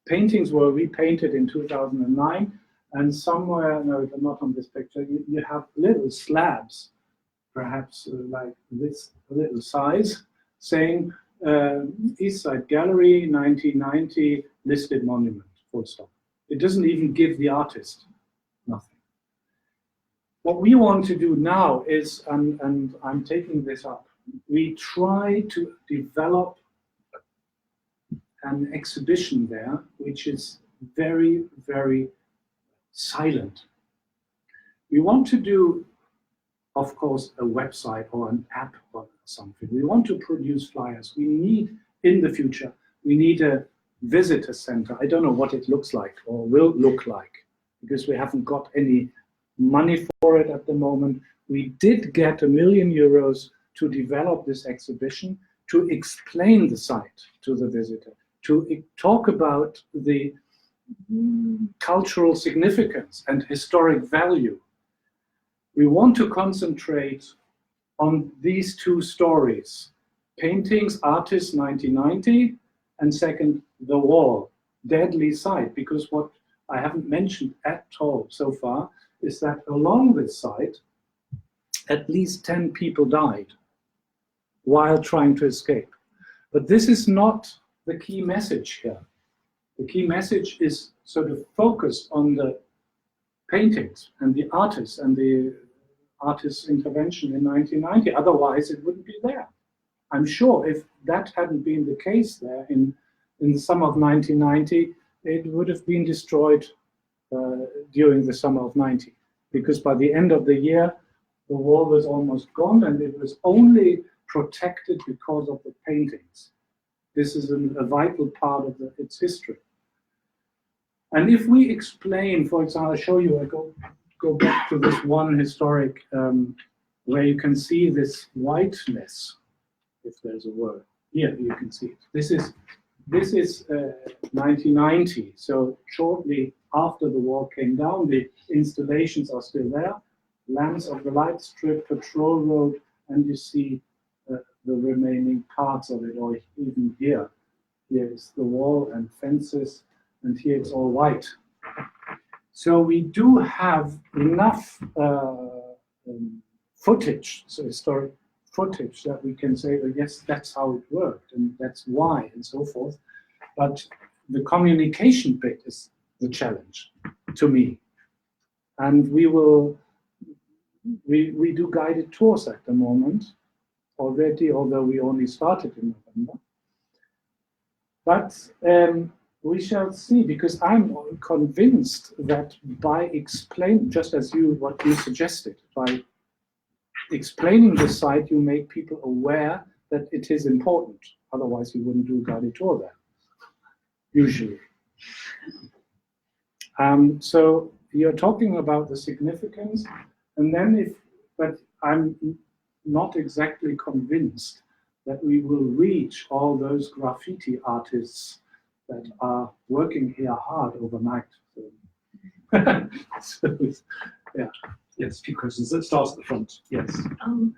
paintings were repainted in 2009, and somewhere, no, they're not on this picture, you have little slabs, perhaps like this little size, saying East Side Gallery, 1990, listed monument, full stop. It doesn't even give the artist nothing. What we want to do now is, and I'm taking this up, we try to develop an exhibition there, which is very, very silent. We want to do, of course, a website or an app or something. We want to produce flyers. We need, in the future, we need a visitor center. I don't know what it looks like or will look like, because we haven't got any money for it at the moment. We did get €1 million to develop this exhibition, to explain the site to the visitor, to talk about the cultural significance and historic value. We want to concentrate on these two stories: paintings, artists, 1990, and second, the wall, deadly site, because what I haven't mentioned at all so far is that along this site, at least 10 people died while trying to escape. But this is not the key message here. The key message is sort of focused on the paintings and the artists and the artist's intervention in 1990. Otherwise, it wouldn't be there. I'm sure if that hadn't been the case there in the summer of 1990, it would have been destroyed during the summer of 90, because by the end of the year, the wall was almost gone, and it was only protected because of the paintings. This is a vital part of its history. And if we explain, for example, I'll show you, I go back to this one historic, where you can see this whiteness, if there's a word. Here, you can see it. This is 1990, so shortly after the wall came down. The installations are still there. Lamps of the Light Strip, Patrol Road, and you see the remaining parts of it, or even here. Here is the wall and fences, and here it's all white. So we do have enough footage, so historic footage, that we can say, well, yes, that's how it worked, and that's why, and so forth. But the communication bit is the challenge to me. And we do guided tours at the moment already, although we only started in November. But we shall see, because I'm convinced that by explaining, just as what you suggested, by explaining the site, you make people aware that it is important. Otherwise, you wouldn't do a guided tour there, usually. So you're talking about the significance, and then but I'm not exactly convinced that we will reach all those graffiti artists that are working here hard overnight. So, yeah. Yes, a few questions. Let's start at the front. Yes.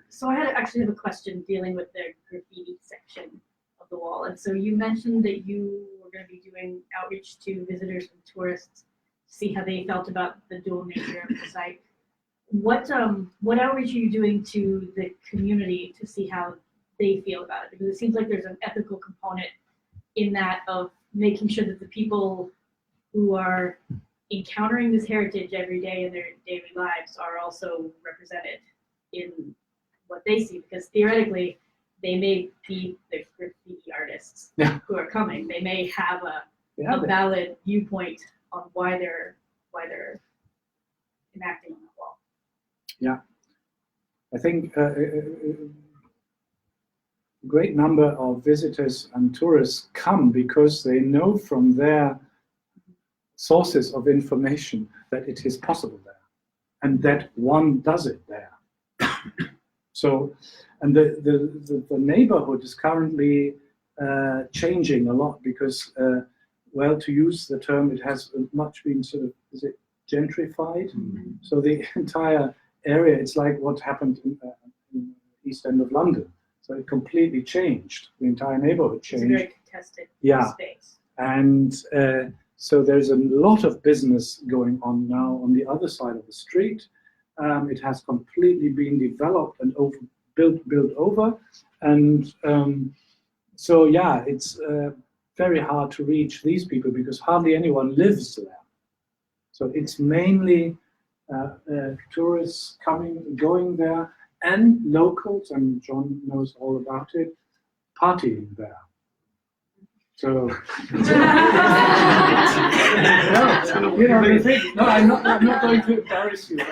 So I actually have a question dealing with the graffiti section of the wall. And so you mentioned that you were going to be doing outreach to visitors and tourists to see how they felt about the dual nature of the site. What outreach are you doing to the community to see how they feel about it? Because it seems like there's an ethical component in that of making sure that the people who are encountering this heritage every day in their daily lives are also represented in what they see, because theoretically they may be the graffiti artists who are coming. They may have a valid viewpoint on why they're enacting on that wall. Yeah, I think a great number of visitors and tourists come because they know from their sources of information that it is possible there, and that one does it there. So, and the neighborhood is currently changing a lot because, well, to use the term, it has much been sort of, is it gentrified? Mm-hmm. So the entire area, it's like what happened in the East End of London. So it completely changed. The entire neighborhood changed. It's a very contested space. And so there's a lot of business going on now on the other side of the street. It has completely been developed and built over. And so, yeah, it's very hard to reach these people because hardly anyone lives there. So it's mainly tourists going there, and locals, and John knows all about it, partying there. So, I'm not going to embarrass you. But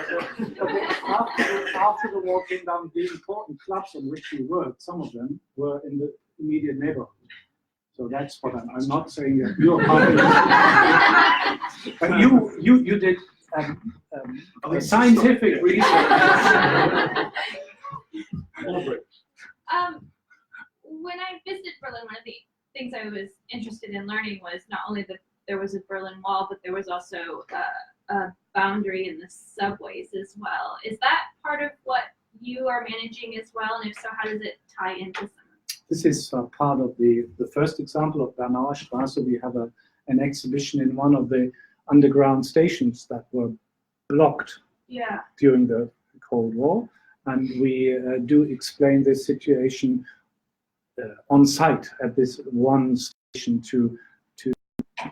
after the war came down, the important clubs on which we worked, some of them were in the immediate neighborhood. So that's what I'm not saying that you're part of it. But you did scientific research. When I visited Berlin, one of the things I was interested in learning was not only that there was a Berlin Wall, but there was also a boundary in the subways as well. Is that part of what you are managing as well? And if so, how does it tie into some? This is part of the first example of Bernauer Straße. We have an exhibition in one of the underground stations that were blocked during the Cold War. And we do explain this situation on site at this one station to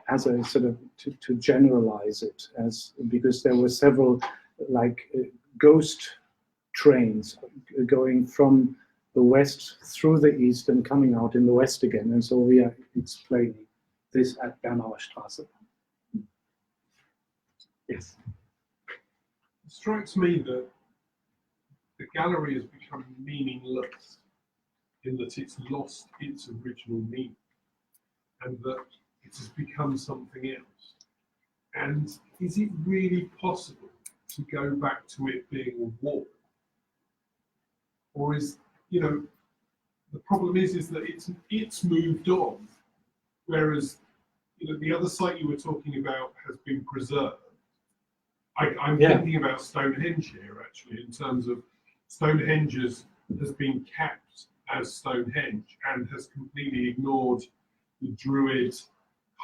as a sort of to generalize it, as because there were several like ghost trains going from the west through the east and coming out in the west again, and so we are explaining this at Bernauer Straße. Yes. It strikes me that the gallery has become meaningless in that it's lost its original meaning and that it has become something else. And is it really possible to go back to it being a wall? Or is, the problem is that it's moved on, whereas, the other site you were talking about has been preserved. I'm thinking about Stonehenge here, actually, in terms of Stonehenge has been kept as Stonehenge and has completely ignored the Druid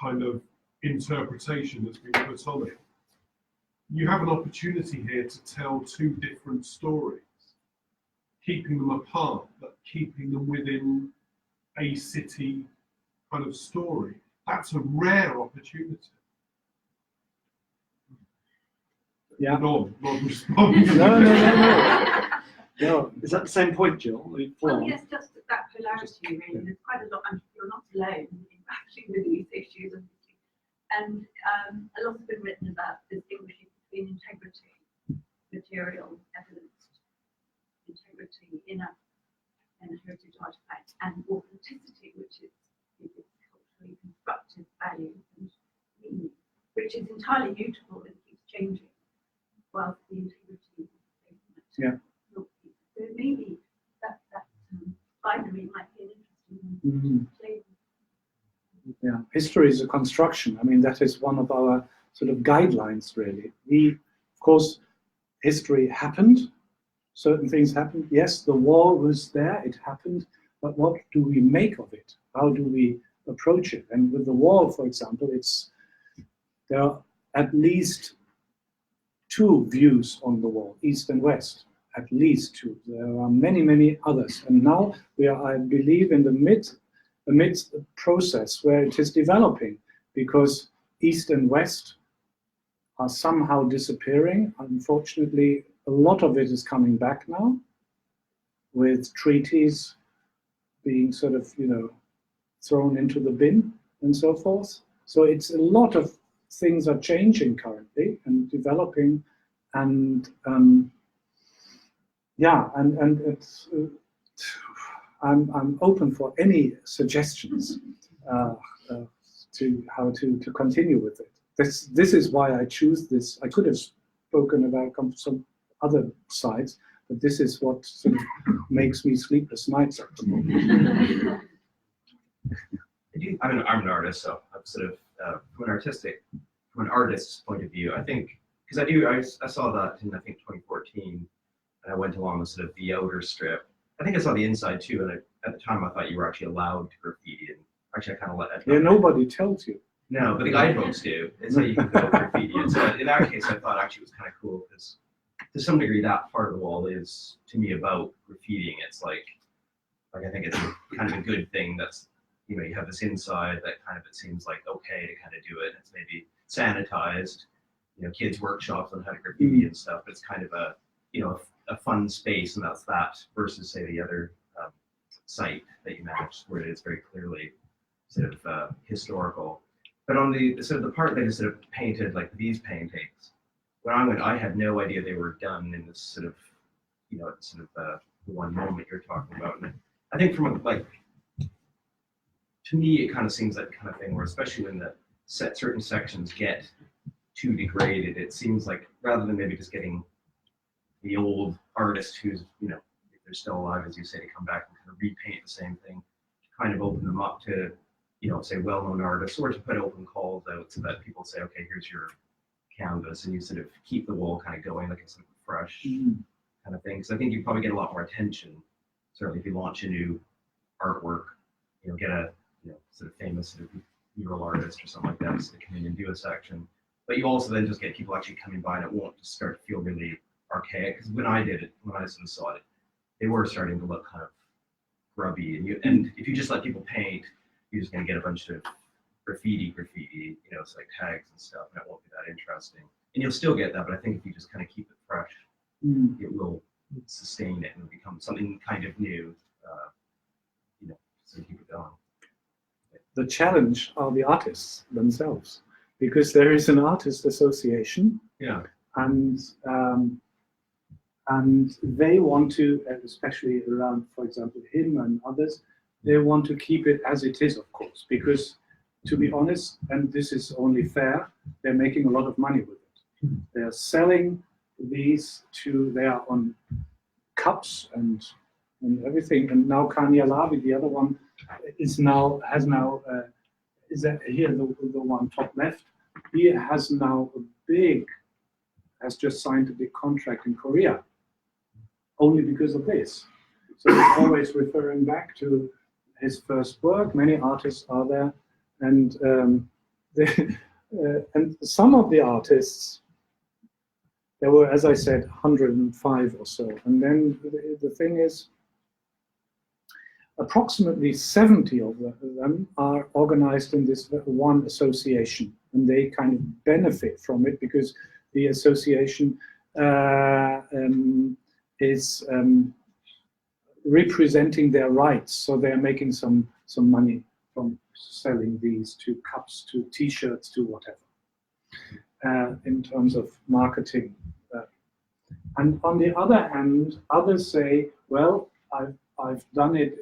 kind of interpretation that's been put on it. You have an opportunity here to tell two different stories, keeping them apart, but keeping them within a city kind of story. That's a rare opportunity. Yeah. Not responding. No. Is that the same point, Jill? Well, yes, just that polarity, really. There's quite a lot, and you're not alone in actually with these issues, and a lot has been written about distinguishing between integrity, material evidence, integrity in a heritage artifact, and authenticity, which is its culturally constructive value and meaning, which is entirely mutable and keeps changing, whilst the integrity is so maybe that binary might be an interesting flavor. Yeah, history is a construction. I mean, that is one of our sort of guidelines, really. Of course, history happened. Certain things happened. Yes, the war was there, it happened, but what do we make of it? How do we approach it? And with the war, for example, there are at least two views on the war, East and West. At least two. There are many, many others. And now we are, I believe, in the amidst a process where it is developing, because East and West are somehow disappearing. Unfortunately, a lot of it is coming back now, with treaties being sort of, thrown into the bin and so forth. So it's a lot of things are changing currently and developing, and it's I'm open for any suggestions to how to continue with it. This is why I choose this. I could have spoken about some other sides, but this is what sort of makes me sleepless nights at the moment. I'm an artist, so I'm sort of from an artist's point of view, I think, because I saw that in, I think, 2014, and I went along with sort of the outer strip. I think I saw the inside too, and at the time I thought you were actually allowed to graffiti, and actually I kind of let that go. Yeah, nobody tells you. No, but the guidebooks do. It's how you can go graffiti. And so in that case, I thought actually it was kind of cool, because to some degree that part of the wall is, to me, about graffitiing. It's like I think it's kind of a good thing that's, you have this inside that kind of, it seems like okay to kind of do it. It's maybe sanitized, kids workshops on how to graffiti and stuff. But it's kind of a fun space, and that's that versus say the other site that you managed, where it is very clearly sort of historical. But on the sort of the part that is sort of painted, like these paintings, when I went, I had no idea they were done in this sort of, the one moment you're talking about. And I think from to me, it kind of seems like the kind of thing where, especially when certain sections get too degraded, it seems like rather than maybe just getting the old artist who's, if they're still alive, as you say, to come back and kind of repaint the same thing, to kind of open them up to, say well-known artists, or to put open calls out so that people say, okay, here's your canvas, and you sort of keep the wall kind of going like it's sort of fresh kind of thing. So I think you probably get a lot more attention, certainly if you launch a new artwork, get a sort of famous sort of mural artist or something like that to come in and do a section. But you also then just get people actually coming by, and it won't just start to feel really archaic. Because when I did it, when I sort of saw it, they were starting to look kind of grubby. And if you just let people paint, you're just going to get a bunch of graffiti, it's like tags and stuff, and it won't be that interesting. And you'll still get that, but I think if you just kind of keep it fresh, it will sustain it and become something kind of new, so keep it going. The challenge are the artists themselves, because there is an artist association, and they want to, especially around, for example, him and others, they want to keep it as it is, of course, because, to be honest, and this is only fair, they're making a lot of money with it. They're selling these they are on cups and everything, and now Kanya Lavi, the other one, is here, the one top left, he has now has just signed a big contract in Korea, only because of this. So he's always referring back to his first work. Many artists are there, and and some of the artists, there were, as I said, 105 or so. And then the thing is, approximately 70 of them are organized in this one association, and they kind of benefit from it because the association is representing their rights. So they're making some money from selling these to cups, to T-shirts, to whatever, in terms of marketing. And on the other hand, others say, well, I've done it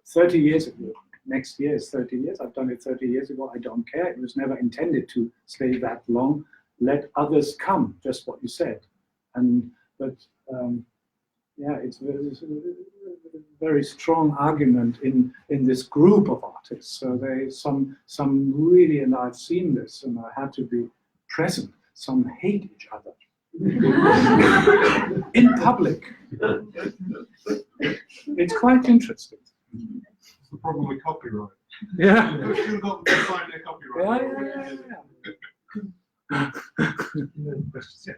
30 years ago. Next year is 30 years. I've done it 30 years ago. I don't care. It was never intended to stay that long. Let others come, just what you said. It's a very strong argument in this group of artists. So some really, and I've seen this, and I had to be present, some hate each other in public. It's quite interesting. It's the problem with copyright. Yeah. You should have got them to sign their copyright. Yes. So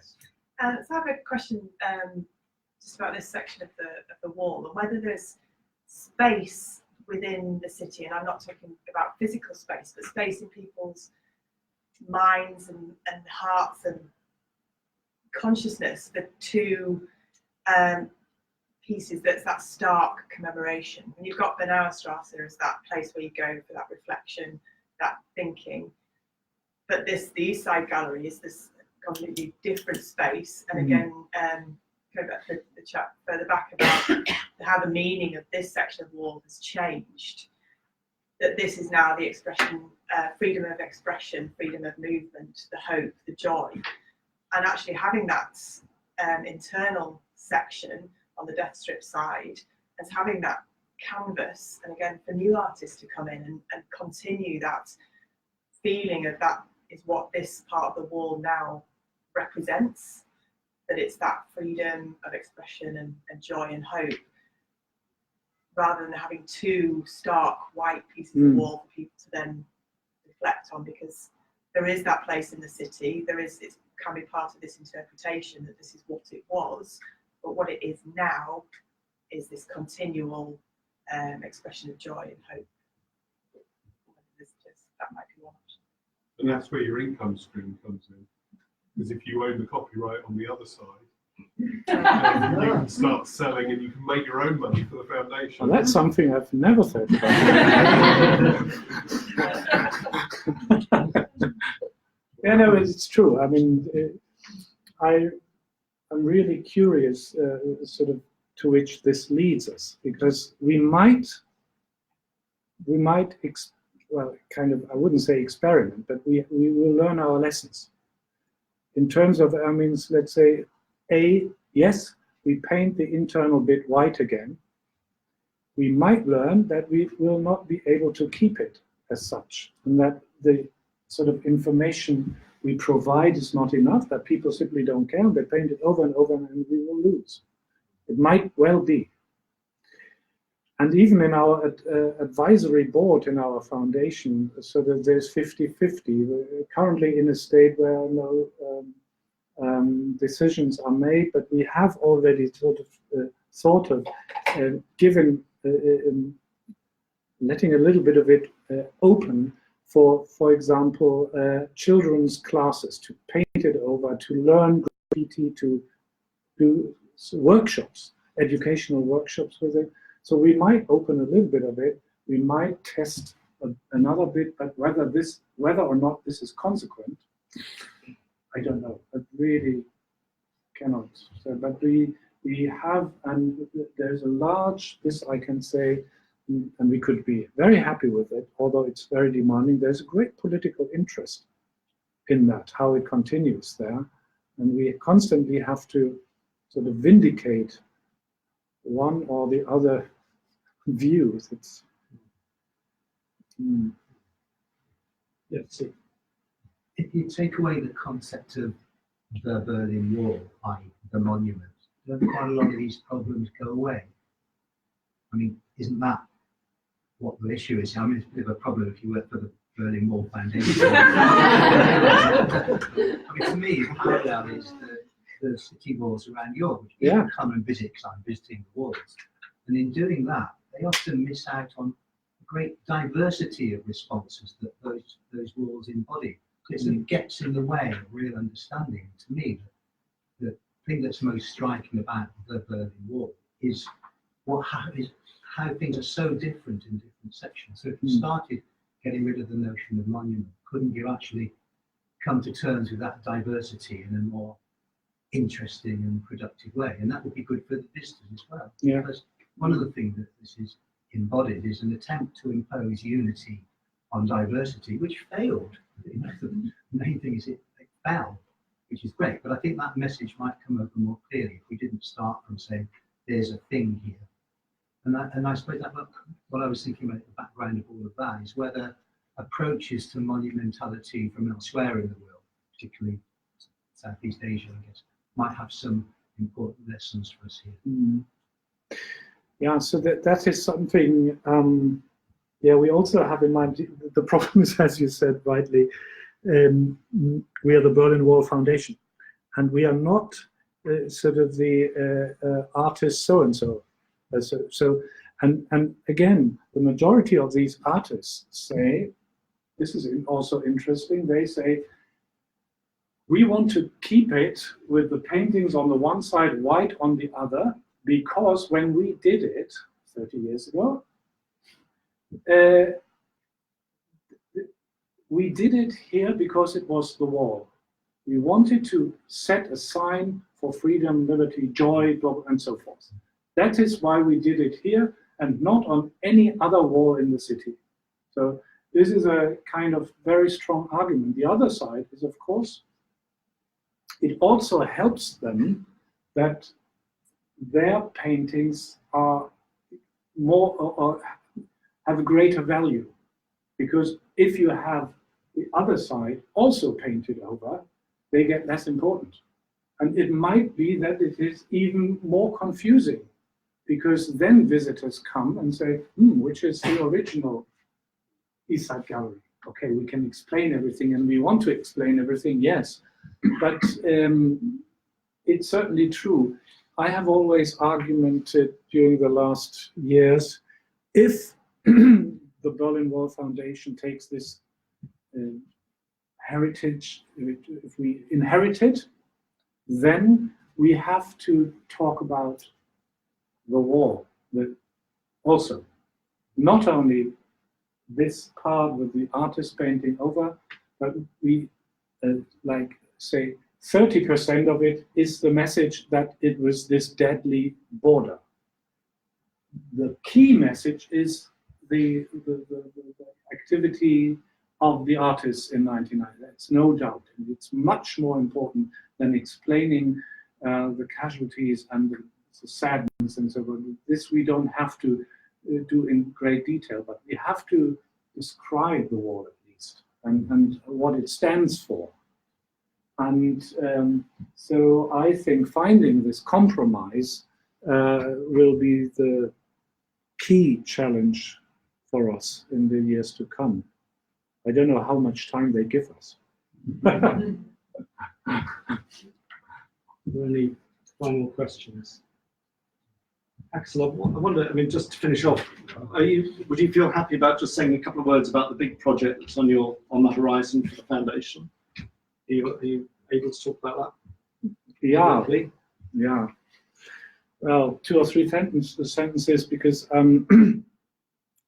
I have a question just about this section of the wall, and whether there's space within the city, and I'm not talking about physical space, but space in people's minds and hearts and consciousness, the two pieces, that's that stark commemoration. When you've got Benauerstrasse as that place where you go for that reflection, that thinking, but the East Side Gallery is this completely different space. And again, go back to the chat further back about how the meaning of this section of wall has changed. That this is now the expression, freedom of expression, freedom of movement, the hope, the joy, and actually having that internal section on the Death Strip side as having that canvas, and again for new artists to come in and continue that feeling of that is what this part of the wall now represents, that it's that freedom of expression and joy and hope, rather than having two stark white pieces of wall for people to then reflect on, because there is that place in the city, there is, it can be part of this interpretation that this is what it was, but what it is now is this continual expression of joy and hope. That might be one option. And that's where your income stream comes in. Because if you own the copyright on the other side, you can start selling and you can make your own money for the foundation. Well, that's something I've never thought about. Yeah, no, it's true. I mean, I'm really curious sort of to which this leads us, because we might well, kind of, I wouldn't say experiment, but we will learn our lessons. In terms of, I mean, let's say, yes, we paint the internal bit white again. We might learn that we will not be able to keep it as such, and that the sort of information we provide is not enough, that people simply don't care, they paint it over and over and we will lose. It might well be. And even in our advisory board in our foundation, so that there's 50-50. We're currently in a state where no decisions are made, but we have already sort of given, letting a little bit of it open for example, children's classes to paint it over, to learn graffiti, to do workshops, educational workshops with it. So we might open a little bit of it, we might test another bit, but whether or not this is consequent, I don't know. I really cannot. So, but we have, and there's a large, this I can say, and we could be very happy with it, although it's very demanding. There's a great political interest in that, how it continues there. And we constantly have to sort of vindicate one or the other views. It's Yes. If you take away the concept of the Berlin Wall, i.e. the monument, then quite a lot of these problems go away. I mean, isn't that what the issue is? I mean, it's a bit of a problem if you work for the Berlin Wall Foundation. I mean, to me, the parallel is the city walls around York, which people come and visit because I'm visiting the walls. And in doing that, they often miss out on a great diversity of responses that those walls embody. So it sort of gets in the way of real understanding. To me, the thing that's most striking about the Berlin Wall is how things are so different in different sections. So if you started getting rid of the notion of monument, couldn't you actually come to terms with that diversity in a more interesting and productive way? And that would be good for the visitors as well. Yeah. Because one of the things that this is embodied is an attempt to impose unity on diversity, which failed. You know, the main thing is it fell, which is great. But I think that message might come over more clearly if we didn't start from saying, there's a thing here. And I suppose that what I was thinking about the background of all of that is whether approaches to monumentality from elsewhere in the world, particularly Southeast Asia, I guess, might have some important lessons for us here. Yeah, so that is something, yeah, we also have in mind, the problem is, as you said rightly, we are the Berlin Wall Foundation, and we are not sort of the artist so-and-so. So And again, the majority of these artists say, this is also interesting, they say, we want to keep it with the paintings on the one side, white on the other, because when we did it 30 years ago, we did it here because it was the wall. We wanted to set a sign for freedom, liberty, joy, and so forth. That is why we did it here and not on any other wall in the city. So this is a kind of very strong argument. The other side is, of course, it also helps them that their paintings are more or have a greater value. Because if you have the other side also painted over, they get less important. And it might be that it is even more confusing, because then visitors come and say, which is the original East Side Gallery? Okay, we can explain everything, and we want to explain everything, yes. But it's certainly true. I have always argumented during the last years, if the Berlin Wall Foundation takes this heritage, if we inherit it, then we have to talk about the wall. Also, not only this part with the artist painting over, but we like say 30% of it is the message that it was this deadly border. The key message is the activity of the artists in 1990. That's no doubt. And it's much more important than explaining the casualties and the sadness and so on. This we don't have to do in great detail, but we have to describe the wall at least and what it stands for. And so I think finding this compromise will be the key challenge for us in the years to come. I don't know how much time they give us. Any final questions? Axel, I wonder, I mean, just to finish off, would you feel happy about just saying a couple of words about the big project that's on the horizon for the foundation? Are you able to talk about that? Yeah. Well, 2 or 3 sentences, because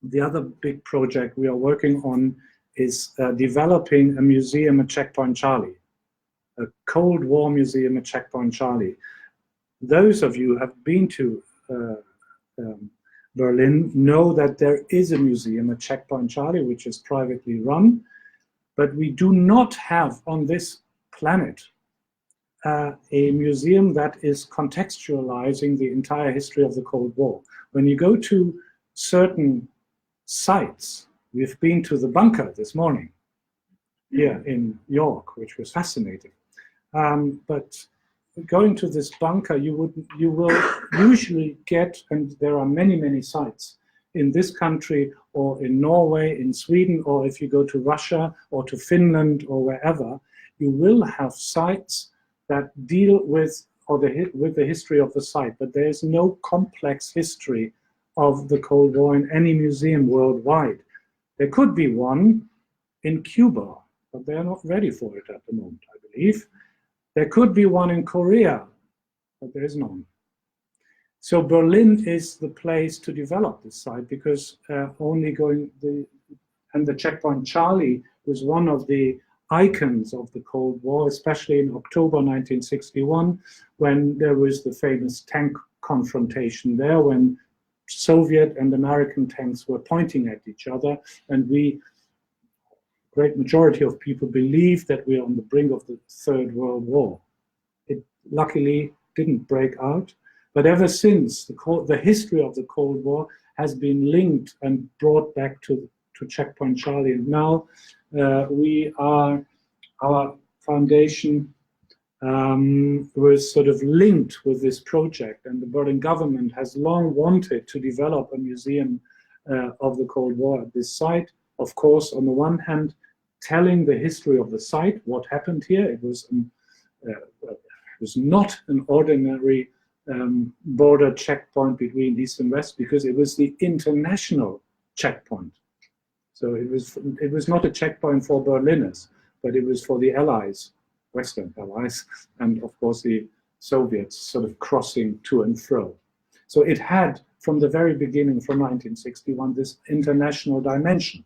the other big project we are working on is developing a museum at Checkpoint Charlie, a Cold War museum at Checkpoint Charlie. Those of you who have been to Berlin know that there is a museum at Checkpoint Charlie, which is privately run, but we do not have on this planet a museum that is contextualizing the entire history of the Cold War. When you go to certain sites, we've been to the bunker this morning here in York, which was fascinating. But going to this bunker, you will usually get, and there are many sites in this country or in Norway, in Sweden, or if you go to Russia or to Finland or wherever, you will have sites that deal with the history of the site, but there is no complex history of the Cold War in any museum worldwide. There could be one in Cuba, but they are not ready for it at the moment, I believe. There could be one in Korea, but there is none. So Berlin is the place to develop this site, because the Checkpoint Charlie was one of the icons of the Cold War, especially in October 1961, when there was the famous tank confrontation there, when Soviet and American tanks were pointing at each other, and great majority of people believe that we are on the brink of the Third World War. It luckily didn't break out, but ever since, the history of the Cold War has been linked and brought back to Checkpoint Charlie. And now our foundation was sort of linked with this project, and the Berlin government has long wanted to develop a museum of the Cold War at this site. Of course, on the one hand, telling the history of the site, what happened here. It was not an ordinary border checkpoint between East and West, because it was the international checkpoint. So it was not a checkpoint for Berliners, but it was for the Allies, Western Allies, and of course the Soviets sort of crossing to and fro. So it had, from the very beginning, from 1961, this international dimension.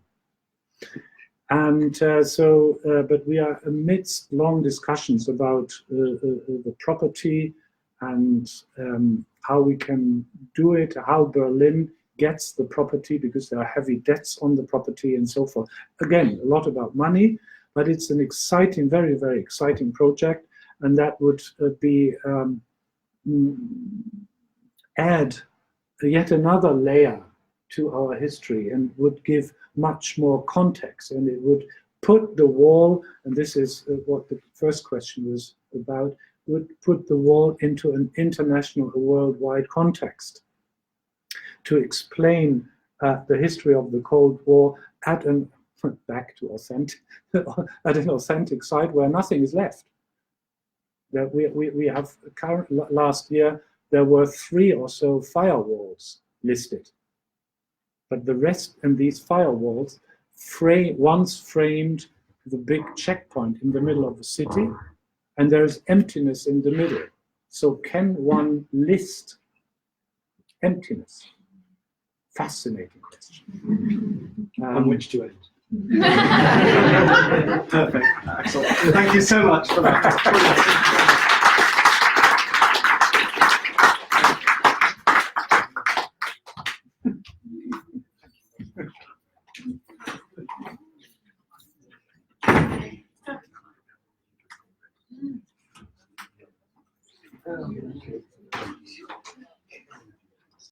And but we are amidst long discussions about the property and how we can do it, how Berlin gets the property, because there are heavy debts on the property and so forth. Again, a lot about money, but it's an exciting, very, very exciting project, and that would add yet another layer to our history and would give much more context, and it would put the wall, and this is what the first question was about, would put the wall into an international, a worldwide context to explain the history of the Cold War at an, back to authentic, at an authentic site where nothing is left. That we have last year, there were 3 or so firewalls listed. But the rest, and these firewalls once framed the big checkpoint in the middle of the city, and there is emptiness in the middle. So can one list emptiness? Fascinating question. On which to end. Perfect. Axel, thank you so much for that.